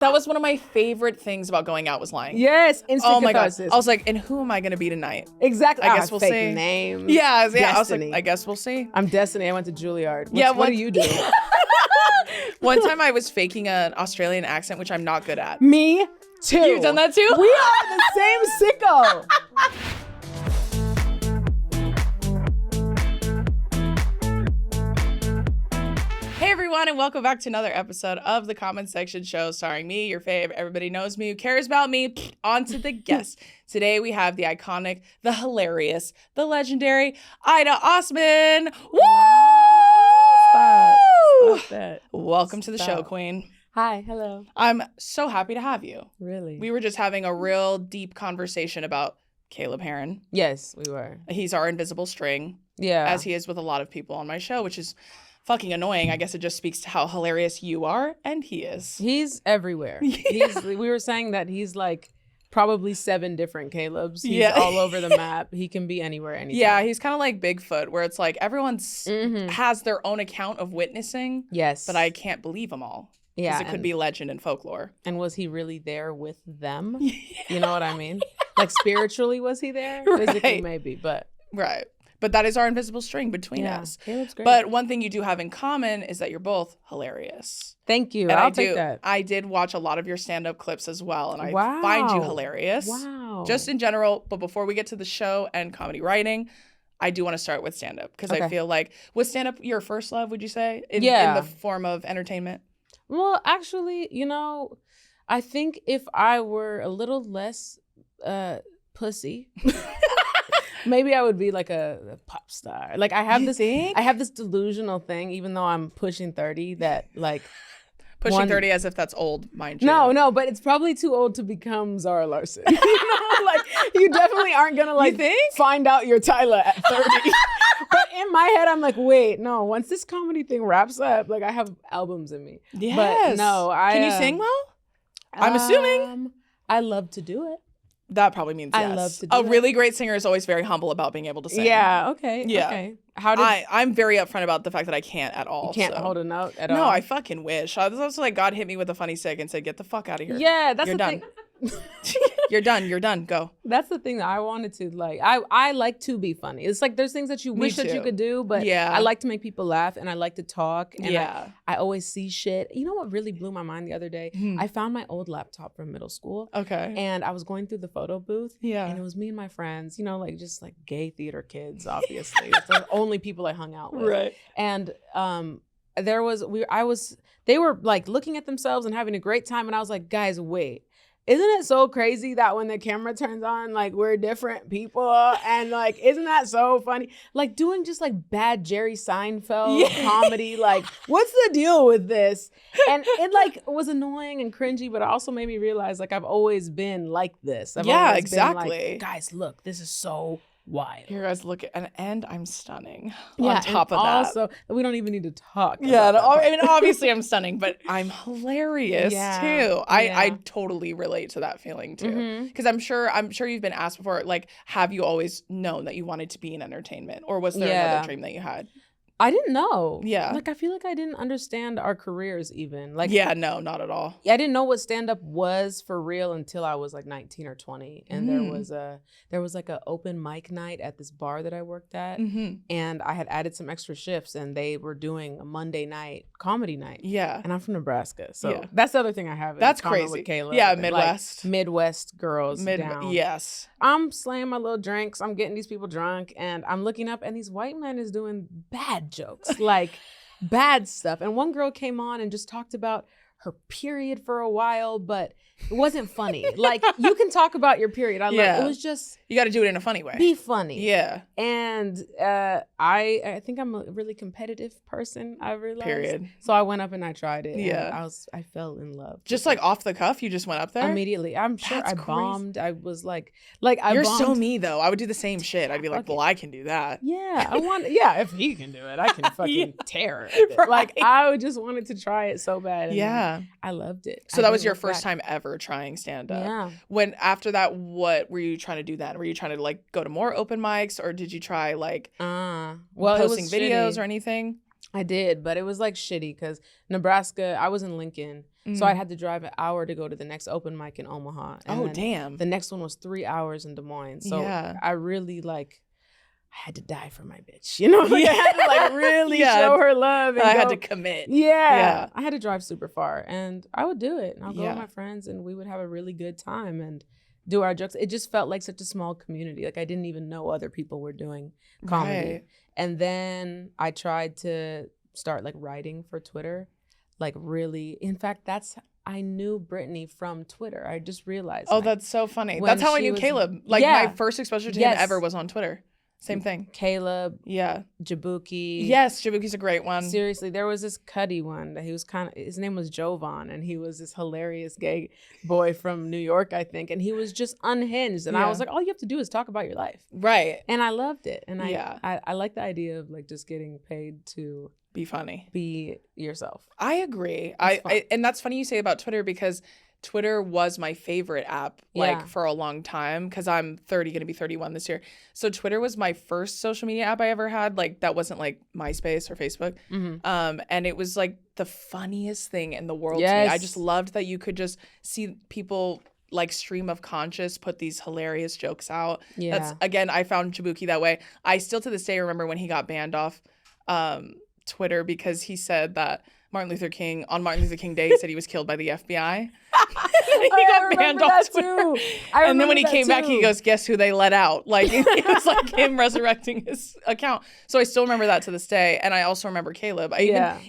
That was one of my favorite things about going out was lying. Yes, instant Oh my god! catharsis. I was like, and who am I gonna be tonight? Exactly. I guess we'll fake see. Name. Yeah. I was Destiny. like, I guess we'll see. I'm Destiny. I went to Juilliard. What do you do? One time I was faking an Australian accent, which I'm not good at. Me too. You've done that too? We are the same sicko. Hey everyone, and welcome back to another episode of the Comment Section Show, starring me, your fave, everybody knows me, who cares about me. On to the guests. Today we have the iconic, the hilarious, the legendary Aida Osman. Woo! Stop that. Welcome to the show, Queen. Hi, hello. I'm so happy to have you. Really? We were just having a real deep conversation about Caleb Heron. Yes, we were. He's our invisible string. Yeah. As he is with a lot of people on my show, which is fucking annoying. I guess it just speaks to how hilarious you are, and he is. He's everywhere. Yeah. We were saying that he's like probably 7 different Calebs. He's all over the map. He can be anywhere, anytime. Yeah, he's kind of like Bigfoot, where it's like everyone's has their own account of witnessing. Yes. But I can't believe them all. Yeah. Because it could be legend and folklore. And was he really there with them? Yeah. You know what I mean? Like spiritually, was he there? Right. Physically, maybe, but. Right. But that is our invisible string between us. Caleb's great. But one thing you do have in common is that you're both hilarious. Thank you. And I'll take that. I did watch a lot of your stand-up clips as well, and I find you hilarious. Wow. Just in general, but before we get to the show and comedy writing, I do want to start with stand-up, because I feel like, was stand-up your first love, would you say? In the form of entertainment? Well, actually, I think if I were a little less pussy... Maybe I would be like a pop star. Like I have this delusional thing, even though I'm pushing 30, that like pushing 30 as if that's old, mind you. No, but it's probably too old to become Zara Larsson. Like you definitely aren't gonna find out you're Tyler at 30. But in my head, I'm like, wait, no. Once this comedy thing wraps up, like I have albums in me. Yes. But no, can you sing well? I'm assuming. I love to do it. That probably means yes. I love to do A really great singer is always very humble about being able to sing. Yeah, okay. Yeah. Okay. I'm very upfront about the fact that I can't at all. You can't hold a note at all? No, I fucking wish. I was also like, God hit me with a funny stick and said, get the fuck out of here. Yeah, that's You're the done. thing. You're done. Go. That's the thing that I wanted to like. I like to be funny. It's like there's things that you wish that you could do, but I like to make people laugh and I like to talk. And I always see shit. You know what really blew my mind the other day? I found my old laptop from middle school. Okay. And I was going through the photo booth. Yeah. And it was me and my friends, like just like gay theater kids, obviously. It's the only people I hung out with. Right. And they were like looking at themselves and having a great time. And I was like, guys, wait. Isn't it so crazy that when the camera turns on, like we're different people? And like, isn't that so funny? Like doing just like bad Jerry Seinfeld comedy. Like, what's the deal with this? And it like was annoying and cringy, but it also made me realize like I've always been like this. I've always been like, guys, look, this is so wild. Here, guys, look at, and I'm stunning. On top of that, also we don't even need to talk. I mean, obviously I'm stunning, but I'm hilarious too. I totally relate to that feeling too, because I'm sure you've been asked before. Like, have you always known that you wanted to be in entertainment, or was there another dream that you had? I didn't know. Yeah. Like, I feel like I didn't understand our careers even. Like, yeah, no, not at all. I didn't know what stand-up was for real until I was like 19 or 20. And there was like an open mic night at this bar that I worked at. And I had added some extra shifts and they were doing a Monday night comedy night. Yeah. And I'm from Nebraska. So that's the other thing I have. That's crazy. With Caleb. Yeah, Midwest. Like, Midwest girls down. Yes. I'm slaying my little drinks. I'm getting these people drunk. And I'm looking up and these white men is doing bad jokes, like bad stuff. And one girl came on and just talked about her period for a while, but it wasn't funny. Like, you can talk about your period. I love it. It was just, you got to do it in a funny way. Be funny. Yeah. And I think I'm a really competitive person, I realized. Period. So I went up and I tried it. Yeah. And I fell in love. Just like off the cuff, you just went up there? Immediately. I'm sure I bombed. I was like You're so me though. I would do the same shit. I'd be like, well, I can do that. Yeah. If he can do it, I can fucking tear it. Right. Like, I just wanted to try it so bad. And I loved it. So that was your first time ever trying stand-up. Yeah. When after that, what were you trying to do then? Were you trying to like go to more open mics, or did you try like posting videos or anything? I did, but it was like shitty because Nebraska, I was in Lincoln. So I had to drive an hour to go to the next open mic in Omaha. And then damn. the next one was 3 hours in Des Moines. So Yeah. I really I had to die for my bitch. You know, I had to like really show her love. And I had to commit. Yeah. I had to drive super far and I would do it. And I'll go with Yeah. my friends and we would have a really good time and do our jokes. It just felt like such a small community. Like I didn't even know other people were doing comedy. Right. And then I tried to start like writing for Twitter. Like really, in fact, I knew Brittany from Twitter. I just realized. Oh, that's so funny. when That's how I she knew was- Caleb. Like Yeah. my first exposure to Yes. him ever was on Twitter. Same thing. Caleb, Yeah. Jabuki. Yes, Jabuki's a great one. Seriously, there was this Cuddy one that he was his name was Jovan, and he was this hilarious gay boy from New York, I think. And he was just unhinged. And I was like, all you have to do is talk about your life. Right. And I loved it. And Yeah. I like the idea of like just getting paid to Be funny. be yourself. I agree. It's fun. And that's funny you say about Twitter because Twitter was my favorite app like Yeah. for a long time because I'm 30, going to be 31 this year. So Twitter was my first social media app I ever had. Like that wasn't like MySpace or Facebook. And it was like the funniest thing in the world to me. I Yes. just loved that you could just see people like stream of conscious put these hilarious jokes out. Yeah. That's again, I found Jabuki that way. I still to this day remember when he got banned off Twitter because he said that on Martin Luther King Day, he said he was killed by the FBI. He got banned off Twitter. And then when he came back, he goes, guess who they let out? Like, it was like him resurrecting his account. So I still remember that to this day. And I also remember Caleb.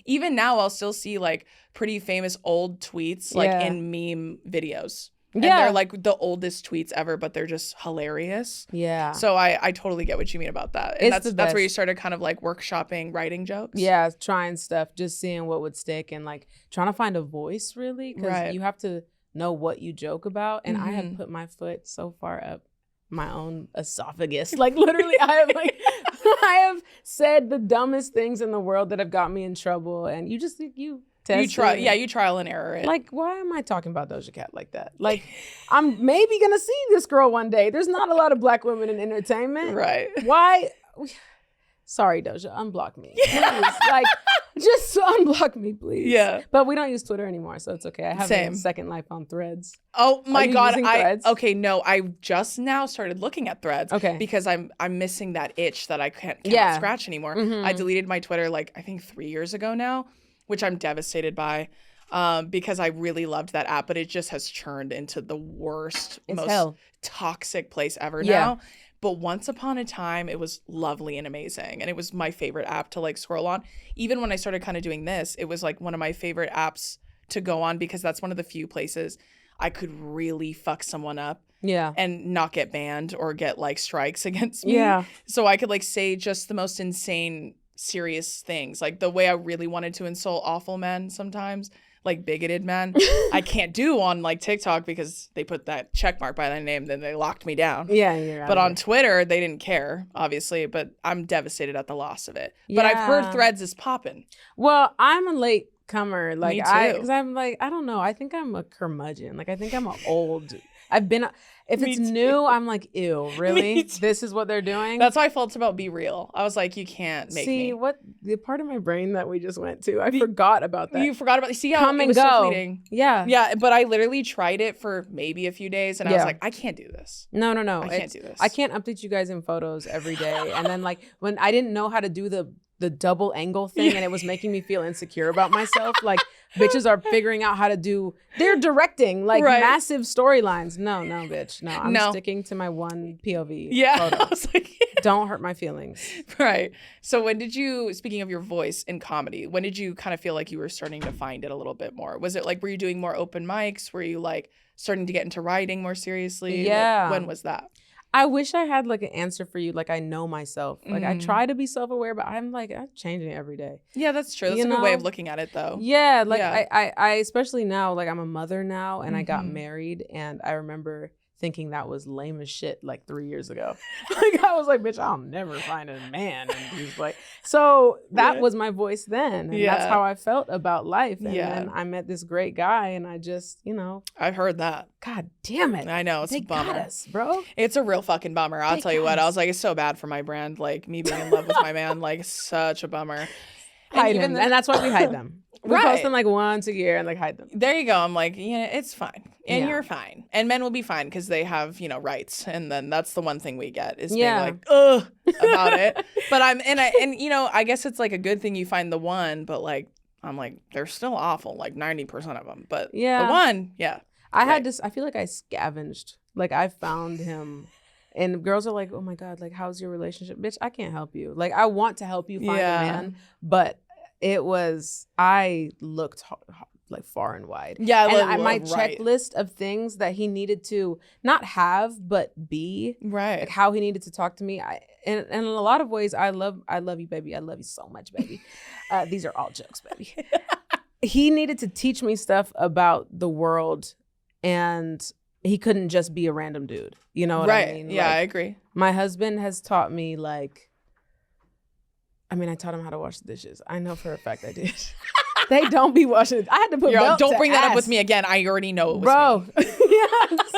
Even now, I'll still see like pretty famous old tweets like in meme videos. And they're like the oldest tweets ever, but they're just hilarious. Yeah. So I totally get what you mean about that. And It's that's where you started kind of like workshopping writing jokes. Yeah, trying stuff, just seeing what would stick and like trying to find a voice really because you have to know what you joke about. And I have put my foot so far up my own esophagus. Like literally I have said the dumbest things in the world that have got me in trouble. And you just think you trial and error it. Like, why am I talking about Doja Cat like that? Like, I'm maybe gonna see this girl one day. There's not a lot of Black women in entertainment. Right. Why? Sorry, Doja, unblock me. Please. Like, just unblock me, please. Yeah. But we don't use Twitter anymore, so it's okay. I have Same. a second life on Threads. Oh my God. using Threads? I just now started looking at Threads. Okay. Because I'm missing that itch that I can't scratch anymore. I deleted my Twitter like I think 3 years ago now, which I'm devastated by. Because I really loved that app, but it just has churned into the worst, most toxic place ever now. But once upon a time, it was lovely and amazing. And it was my favorite app to like scroll on. Even when I started kind of doing this, it was like one of my favorite apps to go on because that's one of the few places I could really fuck someone up. Yeah. And not get banned or get like strikes against me. Yeah. So I could like say just the most insane, serious things. Like the way I really wanted to insult awful men sometimes. Like bigoted men, I can't do on like TikTok because they put that check mark by their name, then they locked me down. Yeah, you're But on Twitter, they didn't care, obviously. But I'm devastated at the loss of it. But I've heard Threads is popping. Well, I'm a late comer. Like Me too. because I'm like, I don't know. I think I'm a curmudgeon. Like I think I'm an old. If it's new, I'm like, ew, really? This is what they're doing? That's how I felt about Be Real. I was like, you can't make me. See, what the part of my brain that we just went to, I forgot about that. You forgot about see how Come it and was go. so fleeting. Yeah. Yeah, but I literally tried it for maybe a few days and I was like, I can't do this. No. I can't do this. I can't update you guys in photos every day. And then like when I didn't know how to do the double angle thing and it was making me feel insecure about myself. Like bitches are figuring out how to do, they're directing like massive storylines. No, bitch. No, I'm sticking to my one POV photo. I was like, don't hurt my feelings. Right. So when did you, speaking of your voice in comedy, when did you kind of feel like you were starting to find it a little bit more? Was it like, were you doing more open mics? Were you like starting to get into writing more seriously? Yeah. Like, when was that? I wish I had like an answer for you. Like I know myself. Like I try to be self-aware, but I'm like, I'm changing every day. Yeah, that's true. That's a good way of looking at it though. Yeah. Like I especially now, like I'm a mother now and I got married and I remember thinking that was lame as shit like 3 years ago. Like I was like, bitch, I'll never find a man. And he's like, so that was my voice then. And that's how I felt about life. And then I met this great guy and I just, I've heard that. God damn it. I know. It's a bummer. Got us, bro. It's a real fucking bummer. I'll tell you what. I was like, it's so bad for my brand. Like me being in love with my man, like such a bummer. hide him. And that's why we hide them. We Right. post them like once a year and like hide them. There you go. I'm like, yeah, it's fine. And Yeah. you're fine. And men will be fine because they have, you know, rights. And then that's the one thing we get is Yeah. being like, ugh, about it. But and you know, I guess it's like a good thing you find the one, but like, I'm like, they're still awful, like 90% of them. But Yeah. the one, yeah. I had this, I feel like I scavenged. Like I found him. And girls are like, oh my God, like, how's your relationship? Bitch, I can't help you. Like, I want to help you find a man. But I looked like far and wide. Yeah. And my right. checklist of things that he needed to not have, but be. Right. Like how he needed to talk to me. And in a lot of ways, I love you, baby. I love you so much, baby. These are all jokes, baby. He needed to teach me stuff about the world, and he couldn't just be a random dude. You know what I mean? Yeah, like, I agree. my husband has taught me, like, I taught him how to wash the dishes. I know for a fact I did. They don't be washing it. I had to put belt Don't to bring that up ass. with me again. I already know it was Bro. me. Yes.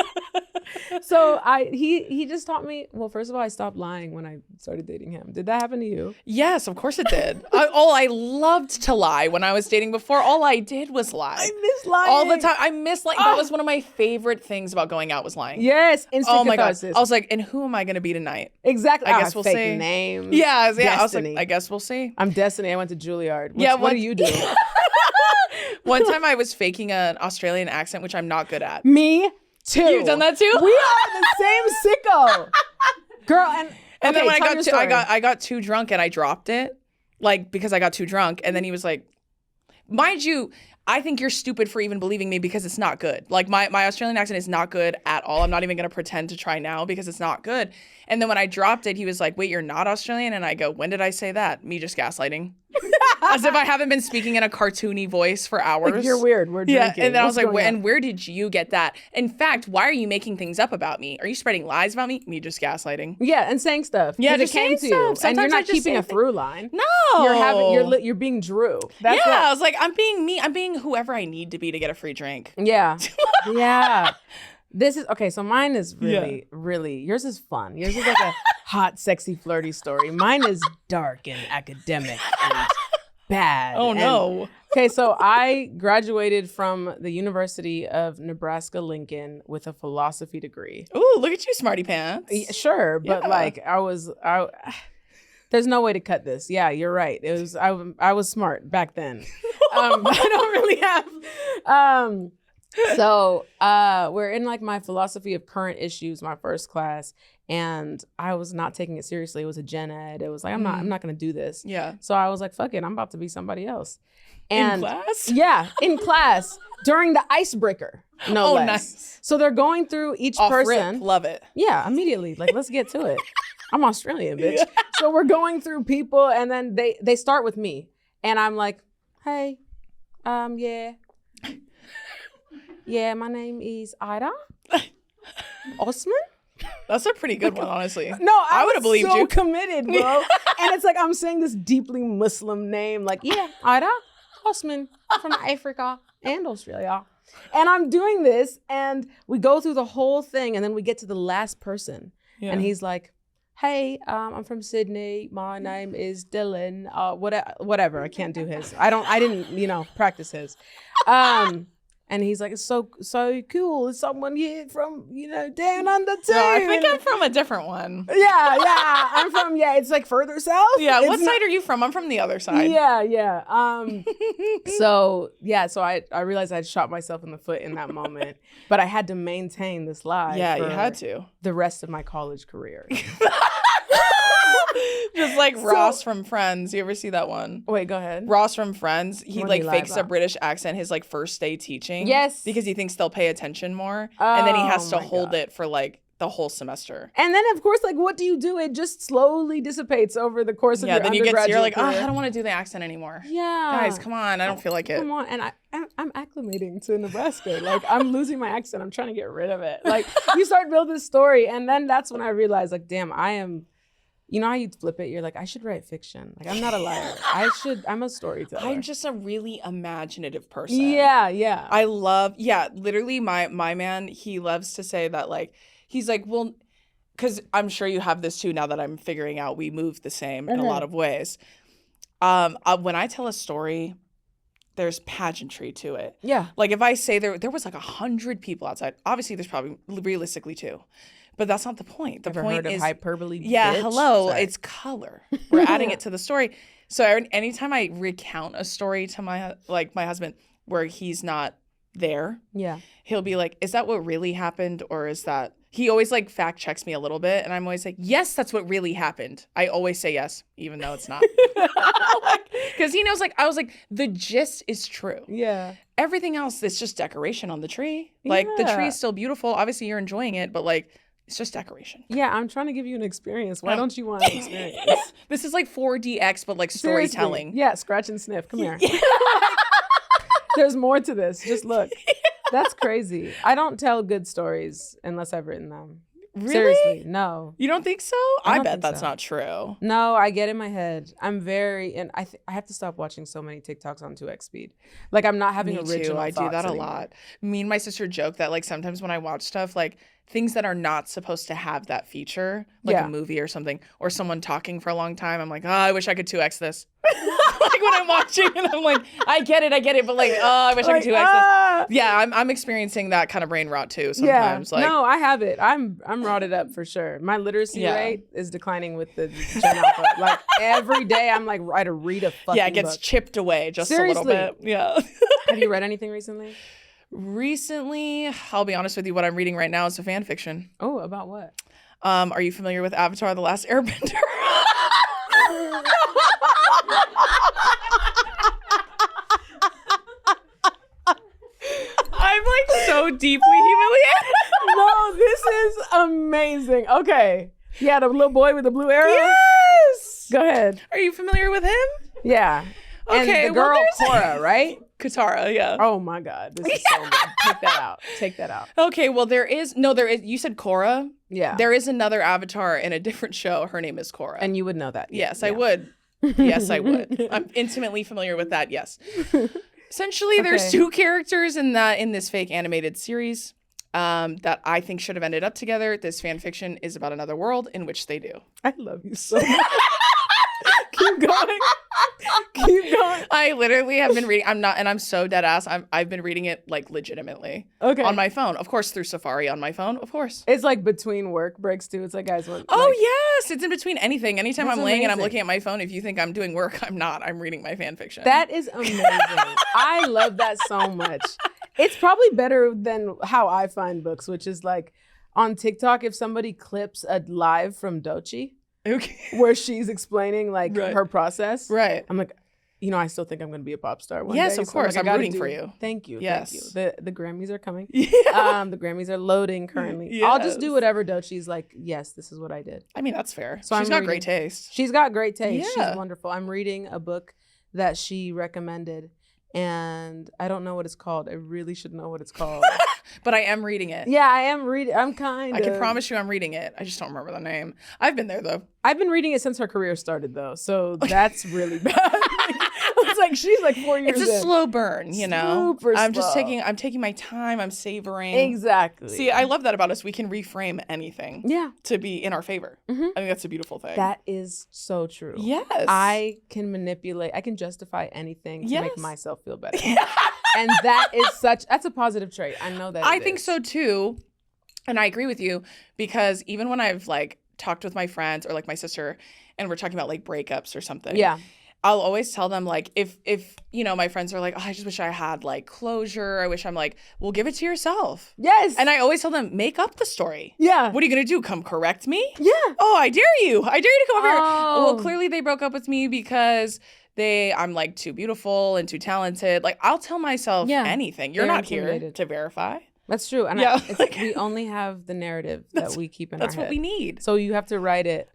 So he just taught me, well, first of all, I stopped lying when I started dating him. Did that happen to you? Yes, of course it did. I loved to lie when I was dating before. All I did was lie. I miss lying. All the time. I miss lying. That was one of my favorite things about going out was lying. Yes. Instant Oh my God. catharsis. I was like, and who am I going to be tonight? Exactly. I guess we'll fake see. name. Yeah. I was like, Destiny. I guess we'll see. I'm Destiny. I went to Juilliard. Yeah, What do you do? One time I was faking an Australian accent, which I'm not good at. Me too. You've done that too? We are the same sicko. Girl, and And then okay, when tell your story. I got too drunk and I dropped it, like because I got too drunk. And then he was like, mind you, I think you're stupid for even believing me because it's not good. Like my Australian accent is not good at all. I'm not even going to pretend to try now because it's not good. And then when I dropped it, he was like, wait, you're not Australian? And I go, when did I say that? Me just gaslighting. As if I haven't been speaking in a cartoony voice for hours. Like, you're weird. We're drinking. Yeah, and then I was like, going on? where did you get that? In fact, why are you making things up about me? Are you spreading lies about me? Me just gaslighting. Yeah, and saying stuff. Yeah, 'Cause just it came saying to you. stuff. And you're Sometimes I not just keeping say a through line. No. You're being Drew. That's yeah, it. I was like, I'm being me. I'm being whoever I need to be to get a free drink. Yeah. Yeah. This is okay. So mine is really, yours is fun. Yours is like a hot, sexy, flirty story. Mine is dark and academic and bad. Oh, no. Okay, so I graduated from the University of Nebraska-Lincoln with a philosophy degree. Ooh, look at you, smarty pants. Yeah, sure, but Yeah. like there's no way to cut this. Yeah, you're right. It was I was smart back then. I don't really have. So we're in like my philosophy of current issues, my first class, and I was not taking it seriously. It was a gen ed. It was like I'm not gonna do this. Yeah. So I was like, fuck it, I'm about to be somebody else. And in class? yeah, in class during the icebreaker. No less. Nice. So they're going through each Off person. rip. Love it. Yeah, immediately. Like, let's get to it. I'm Australian, bitch. Yeah. So we're going through people, and then they start with me, and I'm like, hey, yeah, my name is Aida Osman. That's a pretty good one, honestly. No, I would have believed so you. Committed, bro. And it's like I'm saying this deeply Muslim name, like, yeah, Aida Osman from Africa and Australia. And I'm doing this, and we go through the whole thing, and then we get to the last person, and he's like, hey, I'm from Sydney. My name is Dylan. Whatever. I can't do his. I didn't, practice his. And he's like, it's so cool. There's someone here from, down under too. No, I think I'm from a different one. Yeah. I'm from, it's like further south. Yeah, what side are you from? I'm from the other side. Yeah. So I realized I'd shot myself in the foot in that moment, but I had to maintain this lie. Yeah, for you had to. the rest of my college career. Just like Ross from Friends. You ever see that one? Wait, go ahead. Ross from Friends. He What like did he lie fakes a about? British accent his like first day teaching. Yes. Because he thinks they'll pay attention more. And then he has to Oh my hold God. it for like the whole semester. And then, of course, like, what do you do? It just slowly dissipates over the course of your Then undergraduate you're like, career. I don't want to do the accent anymore. Yeah. Guys, come on. I don't feel like it. Come on. And I'm acclimating to Nebraska. Like, I'm losing my accent. I'm trying to get rid of it. Like, you start building this story. And then that's when I realized, like, damn, I am... You know how you flip it? You're like, I should write fiction. Like, I'm not a liar. I'm a storyteller. I'm just a really imaginative person. Yeah. I love, literally my man, he loves to say that like, he's like, well, because I'm sure you have this too now that I'm figuring out we move the same in a lot of ways. When I tell a story, there's pageantry to it. Yeah. Like if I say there was like 100 people outside, obviously there's probably realistically 2. But that's not the point. The Ever point heard of is hyperbole? yeah, bitch? hello, Sorry. it's color. We're adding it to the story. So anytime I recount a story to my husband where he's not there, Yeah. he'll be like, "Is that what really happened, or is that?" He always like fact checks me a little bit, and I'm always like, "Yes, that's what really happened." I always say yes, even though it's not, because he knows. Like I was like, the gist is true. Yeah. Everything else is just decoration on the tree. Like the tree is still beautiful. Obviously, you're enjoying it, but like. It's just decoration. Yeah, I'm trying to give you an experience. Why don't you want an experience? This is like 4DX, but like Seriously. storytelling. Yeah, scratch and sniff. Come here. There's more to this. Just look. That's crazy. I don't tell good stories unless I've written them. Really? Seriously, no. You don't think so? I I don't bet think that's so. not true. No, I get in my head. I'm very, and I have to stop watching so many TikToks on 2x speed. Like I'm not having Me original too. I do that a anymore. lot. Me and my sister joke that like sometimes when I watch stuff, like things that are not supposed to have that feature, like Yeah. a movie or something, or someone talking for a long time, I'm like, oh, I wish I could 2x this. Like when I'm watching and I'm like, I get it, but like, oh, I wish I could 2x this. Yeah, I'm experiencing that kind of brain rot too sometimes. Yeah. Like, No, I have it. I'm rotted up for sure. My literacy Yeah. rate is declining with the Gen Alpha. Like every day I'm like, I to read a fucking yeah, it gets book. chipped away just Seriously. a little bit. Yeah. Have you read anything recently? Recently, I'll be honest with you, what I'm reading right now is a fan fiction. Oh, about what? Are you familiar with Avatar: The Last Airbender? I'm like so deeply humiliated. No, this is amazing. Okay. Yeah, the little boy with the blue arrow. Yes. Go ahead. Are you familiar with him? Yeah. Okay, And the girl well, Korra, right? Katara, yeah. Oh my God, this is so good. Take that out. Take that out. Okay, well there is. You said Korra. Yeah. There is another Avatar in a different show. Her name is Korra. And you would know that. Yes, Yeah. I would. Yes, I would. I'm intimately familiar with that. Yes. Essentially, there's Okay. 2 characters in this fake animated series that I think should have ended up together. This fan fiction is about another world in which they do. I love you so much. Keep going. Keep going. I literally have been reading. I'm so dead ass. I've been reading it like legitimately Okay. on my phone, of course, through Safari on my phone, of course. It's like between work breaks too. It's like, guys, what? Oh like, yes, it's in between anything. Anytime That's I'm laying and I'm amazing. looking at my phone, if you think I'm doing work, I'm not. I'm reading my fan fiction. That is amazing. I love that so much. It's probably better than how I find books, which is like on TikTok, if somebody clips a live from Doechii okay. where she's explaining like Right. her process. Right. I'm like, I still think I'm going to be a pop star one Yes, day. of So course. like, I I'm gotta rooting for you. Thank you. Yes. Thank you. The Grammys are coming. Yeah. The Grammys are loading currently. I'll just do Yes. whatever Doechii's like, yes, this is what I did. I mean, that's fair. So She's I'm got reading- great taste. She's got great taste. Yeah. She's wonderful. I'm reading a book that she recommended, and I don't know what it's called. I really should know what it's called. But I am reading it. Yeah, I am reading. I'm kind I of. can promise you I'm reading it. I just don't remember the name. I've been there though. I've been reading it since her career started, though, so that's really bad. It's like she's like 4 years It's a in. slow burn, you know. Super I'm just slow. taking my time. I'm savoring. Exactly. See, I love that about us. We can reframe anything Yeah, to be in our favor. Mhm. I think that's a beautiful thing. that is so true. Yes. I can manipulate. I can justify anything to make Yes. myself feel better. And that's a positive trait. I know that. I it think is. so too. And I agree with you because even when I've like talked with my friends or like my sister and we're talking about like breakups or something. Yeah. I'll always tell them like if you know my friends are like, oh, I just wish I had like closure. I wish I'm like, well, give it to yourself. Yes. And I always tell them, make up the story. Yeah. What are you gonna do? Come correct me? Yeah. Oh, I dare you. I dare you to come over here. Oh. Well, clearly they broke up with me because I'm like too beautiful and too talented. Like I'll tell myself Yeah. anything. You're They're not here intimidated. to verify. That's true. And Yeah. it's like we only have the narrative that we keep in our That's head. what we need. So you have to write it.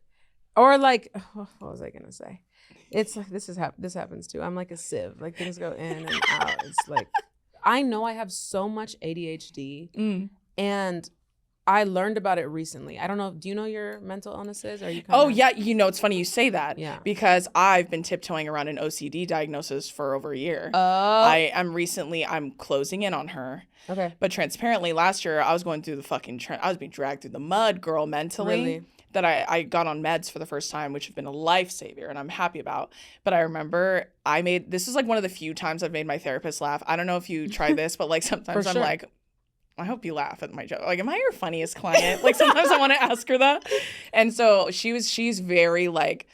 Or like, what was I gonna say? It's like this happens too. I'm like a sieve. Like things go in and out. It's like I know I have so much ADHD Mm. and I learned about it recently. I don't know. Do you know your mental illnesses? Are you kinda... Oh, yeah. You know, it's funny you say that. Yeah. Because I've been tiptoeing around an OCD diagnosis for over a year. Oh. I'm closing in on her. Okay. But transparently, last year, I was going through the fucking... I was being dragged through the mud, girl, mentally. Really? That I got on meds for the first time, which have been a lifesaver, and I'm happy about. But I remember this is like one of the few times I've made my therapist laugh. I don't know if you try this, but like sometimes I'm like, I hope you laugh at my joke. Like, am I your funniest client? Like sometimes I want to ask her that. And so she's very like,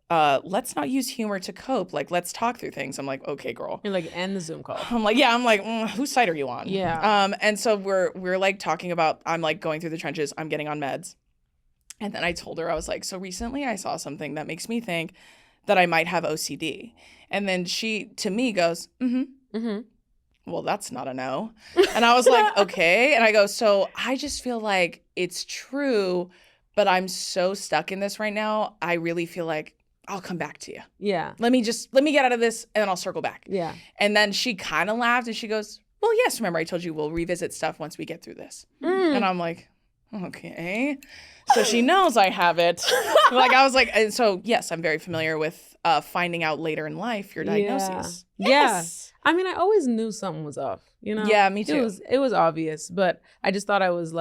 let's not use humor to cope. Like, let's talk through things. I'm like, okay, girl. You're like, end the Zoom call. I'm like, yeah. I'm like, whose side are you on? Yeah. And so we're like talking about, I'm like going through the trenches. I'm getting on meds. And then I told her, I was like, so recently I saw something that makes me think that I might have OCD. And then she, to me, goes, well, that's not a no. And I was like, okay. And I go, so I just feel like it's true, but I'm so stuck in this right now. I really feel like I'll come back to you. Yeah. Let me get out of this and then I'll circle back. Yeah. And then she kind of laughed and she goes, well, yes, remember I told you we'll revisit stuff once we get through this. And I'm like, okay. So she knows I have it. Like, I was like, and so yes, I'm very familiar with finding out later in life your diagnoses. Yeah. Yes. I mean, I always knew something was off, you know? Yeah, me too. It was obvious, but I just thought I was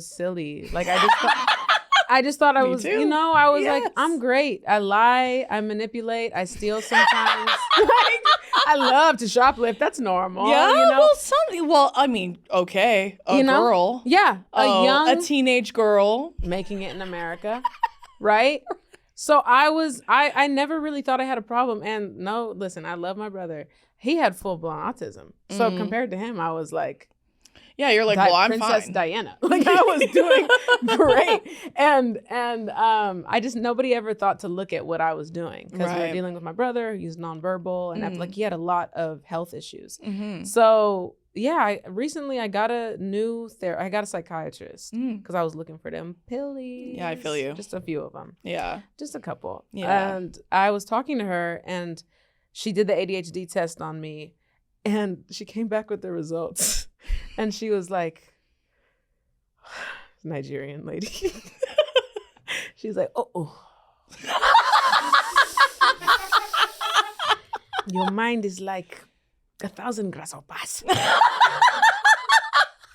silly. Like, I just thought I was, too. you know, I was like, Yes. I'm great. I lie, I manipulate, I steal sometimes. Like, I love to shoplift. That's normal. Yeah, you know? I mean, okay, You know? girl. Yeah, A teenage girl. making it in America, right? So I never really thought I had a problem. And no, listen, I love my brother. He had full-blown autism. So compared to him, I was like, Yeah, you're like, well, I'm Princess fine. Diana. Like, I was doing great. And nobody ever thought to look at what I was doing, because we were dealing with my brother. He was nonverbal, and like, he had a lot of health issues. So yeah, recently I got a psychiatrist because I was looking for them pillies. Yeah, I feel you. Just a few of them. Yeah. Just a couple. Yeah. And I was talking to her, and she did the ADHD test on me, and she came back with the results. And she was like, Nigerian lady. She's like, oh. Your mind is like 1,000 grasshoppers. I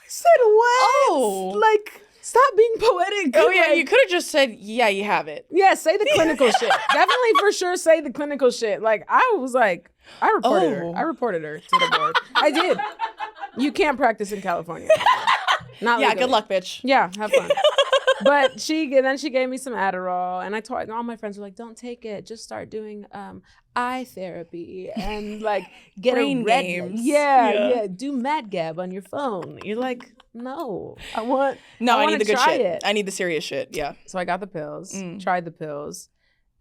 said, what? Oh. Like, stop being poetic. Oh, yeah, Like, you could have just said, yeah, you have it. yeah, say the clinical shit. Definitely for sure say the clinical shit. Like, I was like, I reported her. I reported her to the board. I did. You can't practice in California. Not Yeah, legally. good luck, bitch. Yeah, have fun. But then she gave me some Adderall, and I told all my friends were like, "Don't take it. Just start doing eye therapy and like get Brain a red games. Yeah. Do Mad Gab on your phone." You're like, "No, I need the good shit. It. I need the serious shit. Yeah. So I got the pills, tried the pills,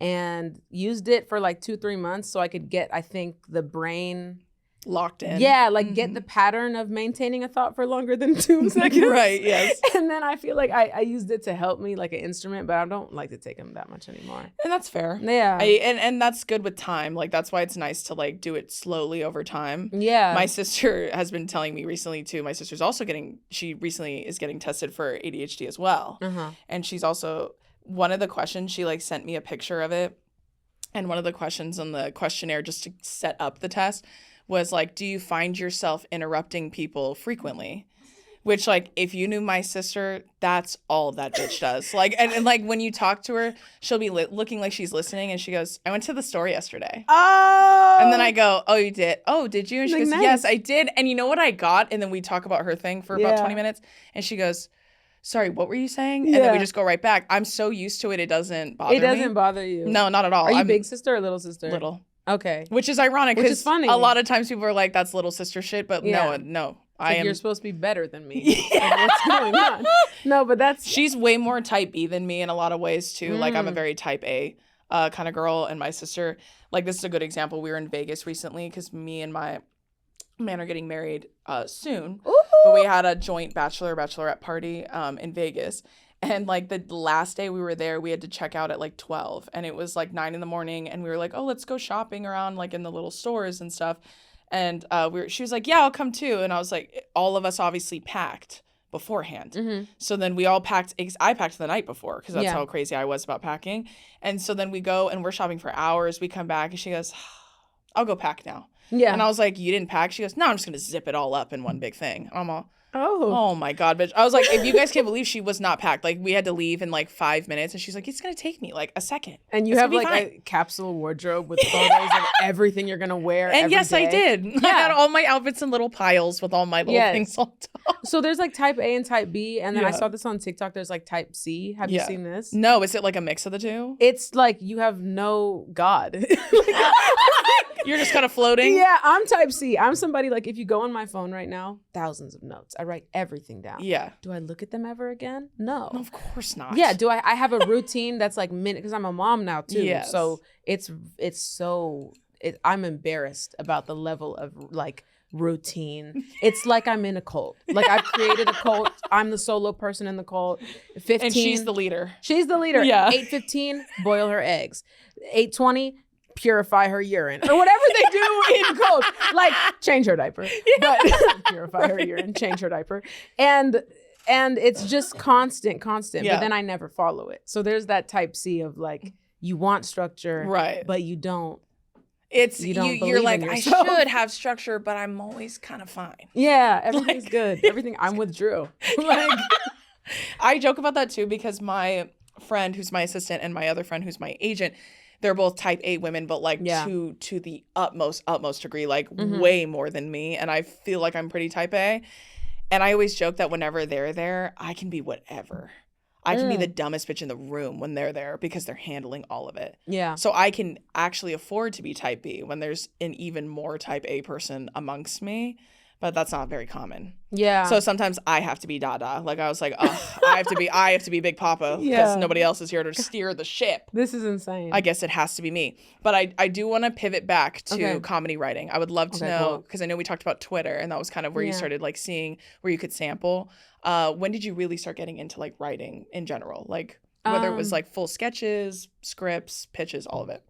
and used it for like 2-3 months so I could get, I think, the brain Locked in. Yeah, like get the pattern of maintaining a thought for longer than 2 seconds. Right, yes. And then I feel like I used it to help me like an instrument, but I don't like to take them that much anymore. And that's fair. Yeah. And that's good with time. Like, that's why it's nice to like do it slowly over time. Yeah. My sister has been telling me recently too. My sister's also she recently is getting tested for ADHD as well. And she's also, one of the questions, she like sent me a picture of it. And one of the questions on the questionnaire, just to set up the test, was like, do you find yourself interrupting people frequently? Which, like, if you knew my sister, that's all that bitch does. Like, and like when you talk to her, she'll be looking like she's listening, and she goes, I went to the store yesterday. Oh. And then I go, oh, you did? Oh, did you? And she Like, goes, nice. yes, I did. And you know what I got? And then we talk about her thing for about 20 minutes. And she goes, sorry, what were you saying? And then we just go right back. I'm so used to it, it doesn't bother me. It doesn't bother you. No, not at all. Are you big sister or little sister? Little. Okay. Which is ironic, Which is because funny. a lot of times people are like, that's little sister shit, but no. Like, you're supposed to be better than me. Yeah. What's going on? No, but she's way more type B than me in a lot of ways too. Like, I'm a very type A kind of girl, and my sister, like, this is a good example. We were in Vegas recently because me and my man are getting married soon. Ooh. But we had a joint bachelorette party in Vegas. And like the last day we were there, we had to check out at like 12, and it was like 9 a.m, and we were like, oh, let's go shopping around like in the little stores and stuff. And she was like, yeah, I'll come too. And I was like, all of us obviously packed beforehand. Mm-hmm. So then we all packed. I packed the night before because that's Yeah. how crazy I was about packing. And so then we go and we're shopping for hours. We come back and she goes, I'll go pack now. Yeah. And I was like, you didn't pack? She goes, no, I'm just going to zip it all up in one big thing. I'm all, Oh. oh my God, bitch. I was like, if you guys can't believe she was not packed. Like we had to leave in like 5 minutes. And she's like, it's going to take me like a second. And you It's have gonna like be fine. a capsule wardrobe with photos of everything you're going to wear. And every yes, I day. did. I had all my outfits in little piles with all my little Yes. things on top. So there's like type A and type B. And then I Yeah. saw this on TikTok. There's like type C. Have you Yeah. seen this? No, is it like a mix of the two? It's like you have no God. You're just kind of floating? Yeah, I'm type C. I'm somebody like if you go on my phone right now, thousands of notes. I write everything down. Yeah. Do I look at them ever again? No. No, of course not. Yeah, do I have a routine that's like minute because I'm a mom now too. Yes. So I'm embarrassed about the level of like routine. It's like I'm in a cult. Like I've created a cult. I'm the solo person in the cult. 15. And she's the leader. She's the leader. Yeah. 8:15, boil her eggs. 8:20, purify her urine. Or whatever they do in cults. Like change her diaper. But purify her urine, change her diaper. And it's just constant. Yeah. But then I never follow it. So there's that type C of like you want structure, Right. but you don't. It's You don't you're believe like, in I yourself. should have structure, but I'm always kind of fine. Yeah, everything's Like- good. Everything. I'm with Drew. Like, I joke about that too because my friend who's my assistant and my other friend who's my agent, they're both type A women, but like Yeah. to the utmost degree, like Mhm. way more than me. And I feel like I'm pretty type A. And I always joke that whenever they're there, I can be whatever. I can be the dumbest bitch in the room when they're there because they're handling all of it. yeah. So I can actually afford to be type B when there's an even more type A person amongst me, but that's not very common. Yeah. So sometimes I have to be Dada. Like I was like, oh, I have to be Big Papa because Yeah. nobody else is here to steer the ship. This is insane. I guess it has to be me. But I do want to pivot back to Okay. comedy writing. I would love to Okay, know cool. because I know we talked about Twitter and that was kind of where you Yeah. started like seeing where you could sample. When did you really start getting into like writing in general? Like whether it was like full sketches, scripts, pitches, all of it.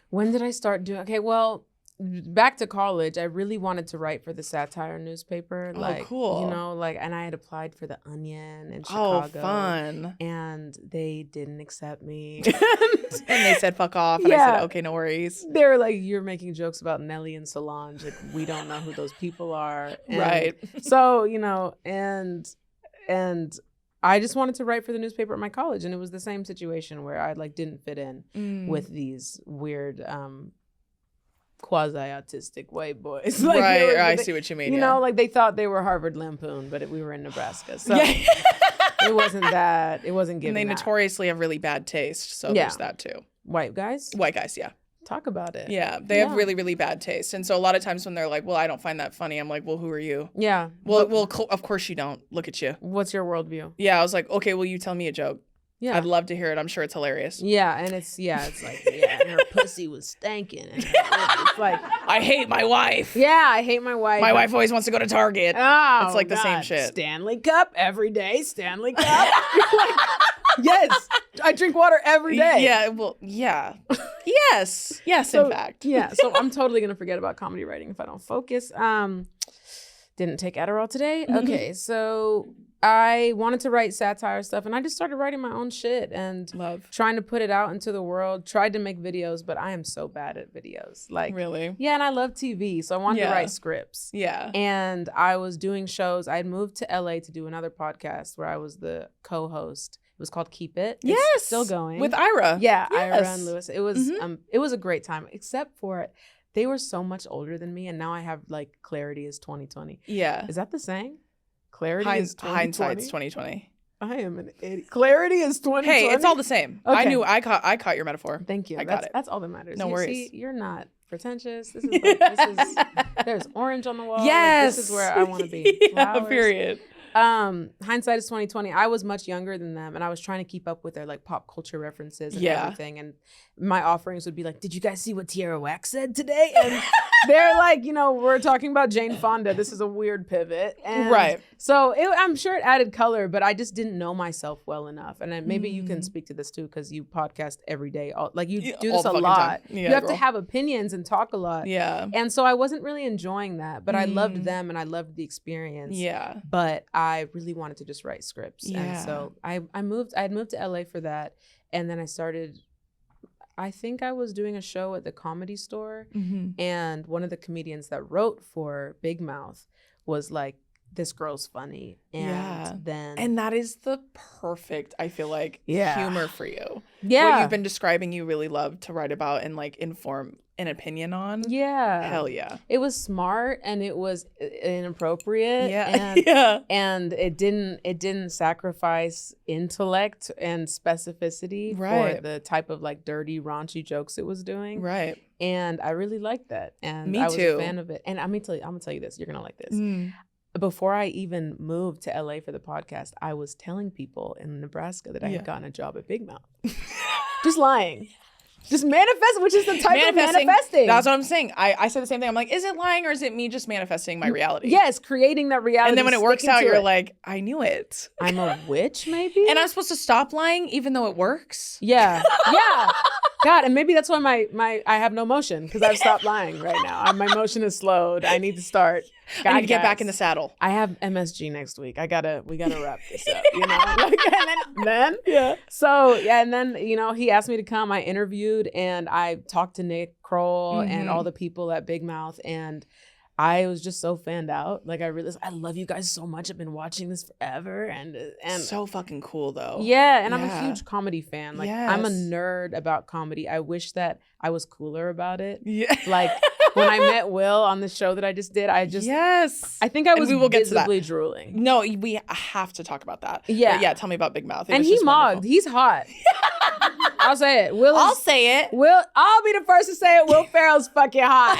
When did I start doing? Okay, well, back to college, I really wanted to write for the satire newspaper. Oh, Like, cool. You know, like, and I had applied for the Onion in Oh, Chicago. fun. And they didn't accept me. And they said, fuck off. And I Yeah. said, okay, no worries. They were like, you're making jokes about Nelly and Solange. Like, we don't know who those people are. And Right. So, you know, and I just wanted to write for the newspaper at my college. And it was the same situation where I like didn't fit in with these weird quasi-autistic white boys. Like, right. they were- I they- see what you mean. You yeah. know, like they thought they were Harvard Lampoon, but we were in Nebraska. So Yeah. it wasn't that. It wasn't And giving they that. notoriously have really bad taste. So Yeah. there's that too. White guys? White guys, yeah. Talk about it. Yeah. They have Yeah. really, really bad taste. And so a lot of times when they're like, well, I don't find that funny, I'm like, well, who are you? Yeah. Well, But of course you don't. Look at you. what's your worldview? Yeah. I was like, okay, well, you tell me a joke. Yeah. I'd love to hear it. I'm sure it's hilarious. Yeah, and it's like, yeah, and her pussy was stanking. And it's like, I hate my wife. yeah, I hate my wife. My wife always wants to go to Target. Oh, It's like the same God. shit. Stanley Cup every day. Stanley Cup. You're like, yes, I drink water every day. Yeah. Well, yeah. Yes. Yes, So, in fact. yeah. So I'm totally gonna forget about comedy writing if I don't focus. Didn't take Adderall today. Okay, so I wanted to write satire stuff, and I just started writing my own shit and Love. trying to put it out into the world. Tried to make videos, but I am so bad at videos. Like, Really? yeah, and I love TV, so I wanted to Yeah. write scripts. Yeah. And I was doing shows. I had moved to LA to do another podcast where I was the co-host. It was called Keep It. It's Yes. still going. With Ira. Yeah, Ira Yes. and Lewis. It was a great time, except for they were so much older than me, and now I have like clarity is 2020. Yeah. Is that the saying? Clarity is 2020. Hindsight's 2020. I am an idiot. Clarity is 2020. Hey, it's all the same. I Okay. knew I caught your metaphor. Thank you. I got it. That's all that matters. No You worries. See, you're not pretentious. This is like, there's orange on the wall. Like, Yes. this is where I want to be. Yeah, Flowers. period. Hindsight is 2020. I was much younger than them, and I was trying to keep up with their like pop culture references and Yeah. everything. And my offerings would be like, "Did you guys see what Tierra Whack said today?" And They're like, we're talking about Jane Fonda. This is a weird pivot. And Right. So I'm sure it added color, but I just didn't know myself well enough. And then maybe you can speak to this too, because you podcast every day. You do this a lot. Yeah, you have to have opinions and talk a lot. Yeah. And so I wasn't really enjoying that, but I loved them and I loved the experience. Yeah. But I really wanted to just write scripts. Yeah. And so I had moved to LA for that. And then I think I was doing a show at the Comedy Store, and one of the comedians that wrote for Big Mouth was like, this girl's funny. And and that is the perfect, I feel like, humor for you. Yeah. What you've been describing, you really love to write about and like inform an opinion on. Yeah. Hell yeah. It was smart and it was inappropriate. Yeah. And it didn't sacrifice intellect and specificity for the type of like dirty, raunchy jokes it was doing. Right. And I really liked that. And I was a fan of it. And I'm gonna tell you this, you're gonna like this. Before I even moved to LA for the podcast, I was telling people in Nebraska that I had gotten a job at Big Mouth. Just lying. Just manifest, which is the type of manifesting. That's what I'm saying. I said the same thing. I'm like, is it lying or is it me just manifesting my reality? Yes, creating that reality. And then when it works out, you're like, I knew it. I'm a witch, maybe? And I'm supposed to stop lying even though it works? Yeah. Yeah. God, and maybe that's why I have no motion, because I've stopped lying right now. My motion is slowed. I need to start. I need to get back in the saddle. I have MSG next week. We gotta wrap this up, and then So and then he asked me to come. I interviewed and I talked to Nick Kroll and all the people at Big Mouth, and I was just so fanned out. Like I realized I love you guys so much. I've been watching this forever, and so fucking cool though. Yeah, and I'm a huge comedy fan. Like I'm a nerd about comedy. I wish that I was cooler about it. Yeah, like. When I met Will on the show that I just did, I think I was visibly drooling. No, we have to talk about that. Yeah. But yeah, tell me about Big Mouth. And he mogged. He's hot. I'll say it. I'll say it. I'll be the first to say it. Will Ferrell's fucking hot.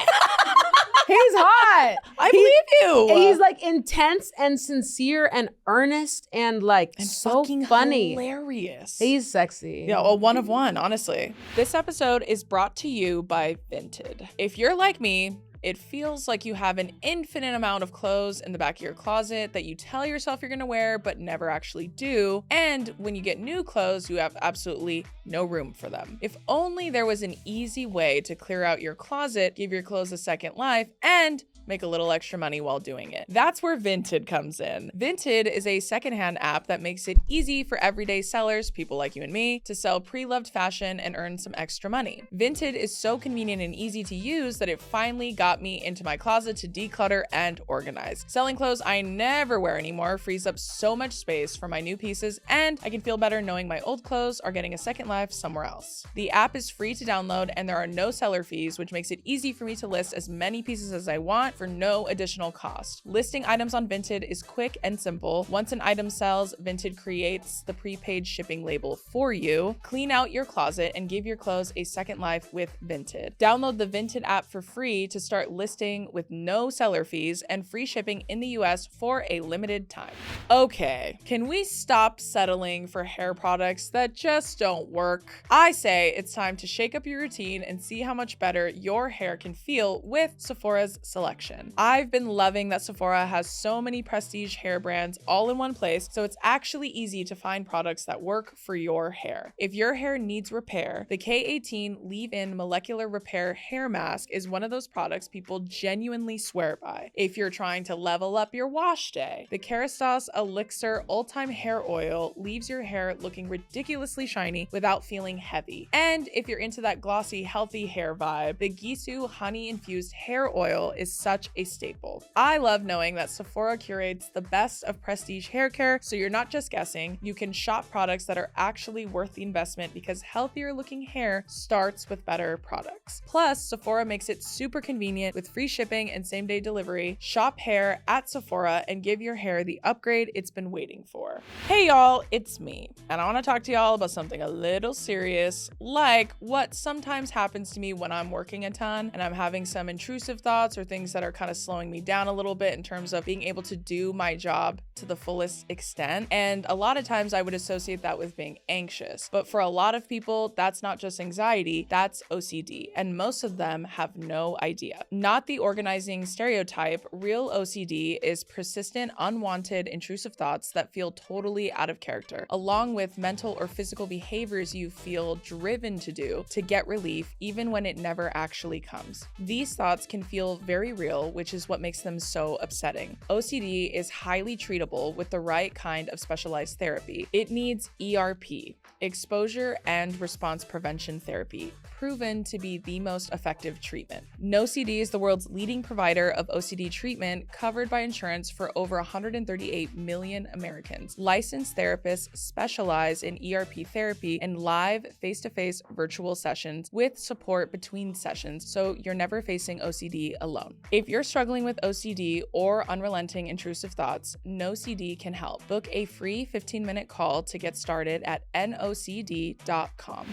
He's hot. I believe you. And he's like intense and sincere and earnest and like so funny. Hilarious. He's sexy. Yeah, well, one of one, honestly. This episode is brought to you by Vinted. If you're like me, it feels like you have an infinite amount of clothes in the back of your closet that you tell yourself you're gonna wear but never actually do. And when you get new clothes, you have absolutely no room for them. If only there was an easy way to clear out your closet, give your clothes a second life, and make a little extra money while doing it. That's where Vinted comes in. Vinted is a secondhand app that makes it easy for everyday sellers, people like you and me, to sell pre-loved fashion and earn some extra money. Vinted is so convenient and easy to use that it finally got me into my closet to declutter and organize. Selling clothes I never wear anymore frees up so much space for my new pieces, and I can feel better knowing my old clothes are getting a second life somewhere else. The app is free to download and there are no seller fees, which makes it easy for me to list as many pieces as I want for no additional cost. Listing items on Vinted is quick and simple. Once an item sells, Vinted creates the prepaid shipping label for you. Clean out your closet and give your clothes a second life with Vinted. Download the Vinted app for free to start listing with no seller fees and free shipping in the US for a limited time. Okay, can we stop settling for hair products that just don't work? I say it's time to shake up your routine and see how much better your hair can feel with Sephora's selection. I've been loving that Sephora has so many prestige hair brands all in one place, so it's actually easy to find products that work for your hair. If your hair needs repair, the K18 Leave-In Molecular Repair Hair Mask is one of those products people genuinely swear by. If you're trying to level up your wash day, the Kerastase Elixir All-Time Hair Oil leaves your hair looking ridiculously shiny without feeling heavy. And if you're into that glossy, healthy hair vibe, the Gisou Honey-Infused Hair Oil is such a staple. I love knowing that Sephora curates the best of prestige hair care, so you're not just guessing. You can shop products that are actually worth the investment because healthier looking hair starts with better products. Plus, Sephora makes it super convenient with free shipping and same-day delivery. Shop hair at Sephora and give your hair the upgrade it's been waiting for. Hey y'all, it's me, and I want to talk to y'all about something a little serious, like what sometimes happens to me when I'm working a ton and I'm having some intrusive thoughts or things that that are kind of slowing me down a little bit in terms of being able to do my job to the fullest extent. And a lot of times I would associate that with being anxious. But for a lot of people, that's not just anxiety, that's OCD. And most of them have no idea. Not the organizing stereotype, real OCD is persistent, unwanted, intrusive thoughts that feel totally out of character, along with mental or physical behaviors you feel driven to do to get relief, even when it never actually comes. These thoughts can feel very real, which is what makes them so upsetting. OCD is highly treatable with the right kind of specialized therapy. It needs ERP, exposure and response prevention therapy, proven to be the most effective treatment. NoCD is the world's leading provider of OCD treatment covered by insurance for over 138 million Americans. Licensed therapists specialize in ERP therapy and live face-to-face virtual sessions with support between sessions, so you're never facing OCD alone. If you're struggling with OCD or unrelenting intrusive thoughts, NoCD can help. Book a free 15-minute call to get started at nocd.com.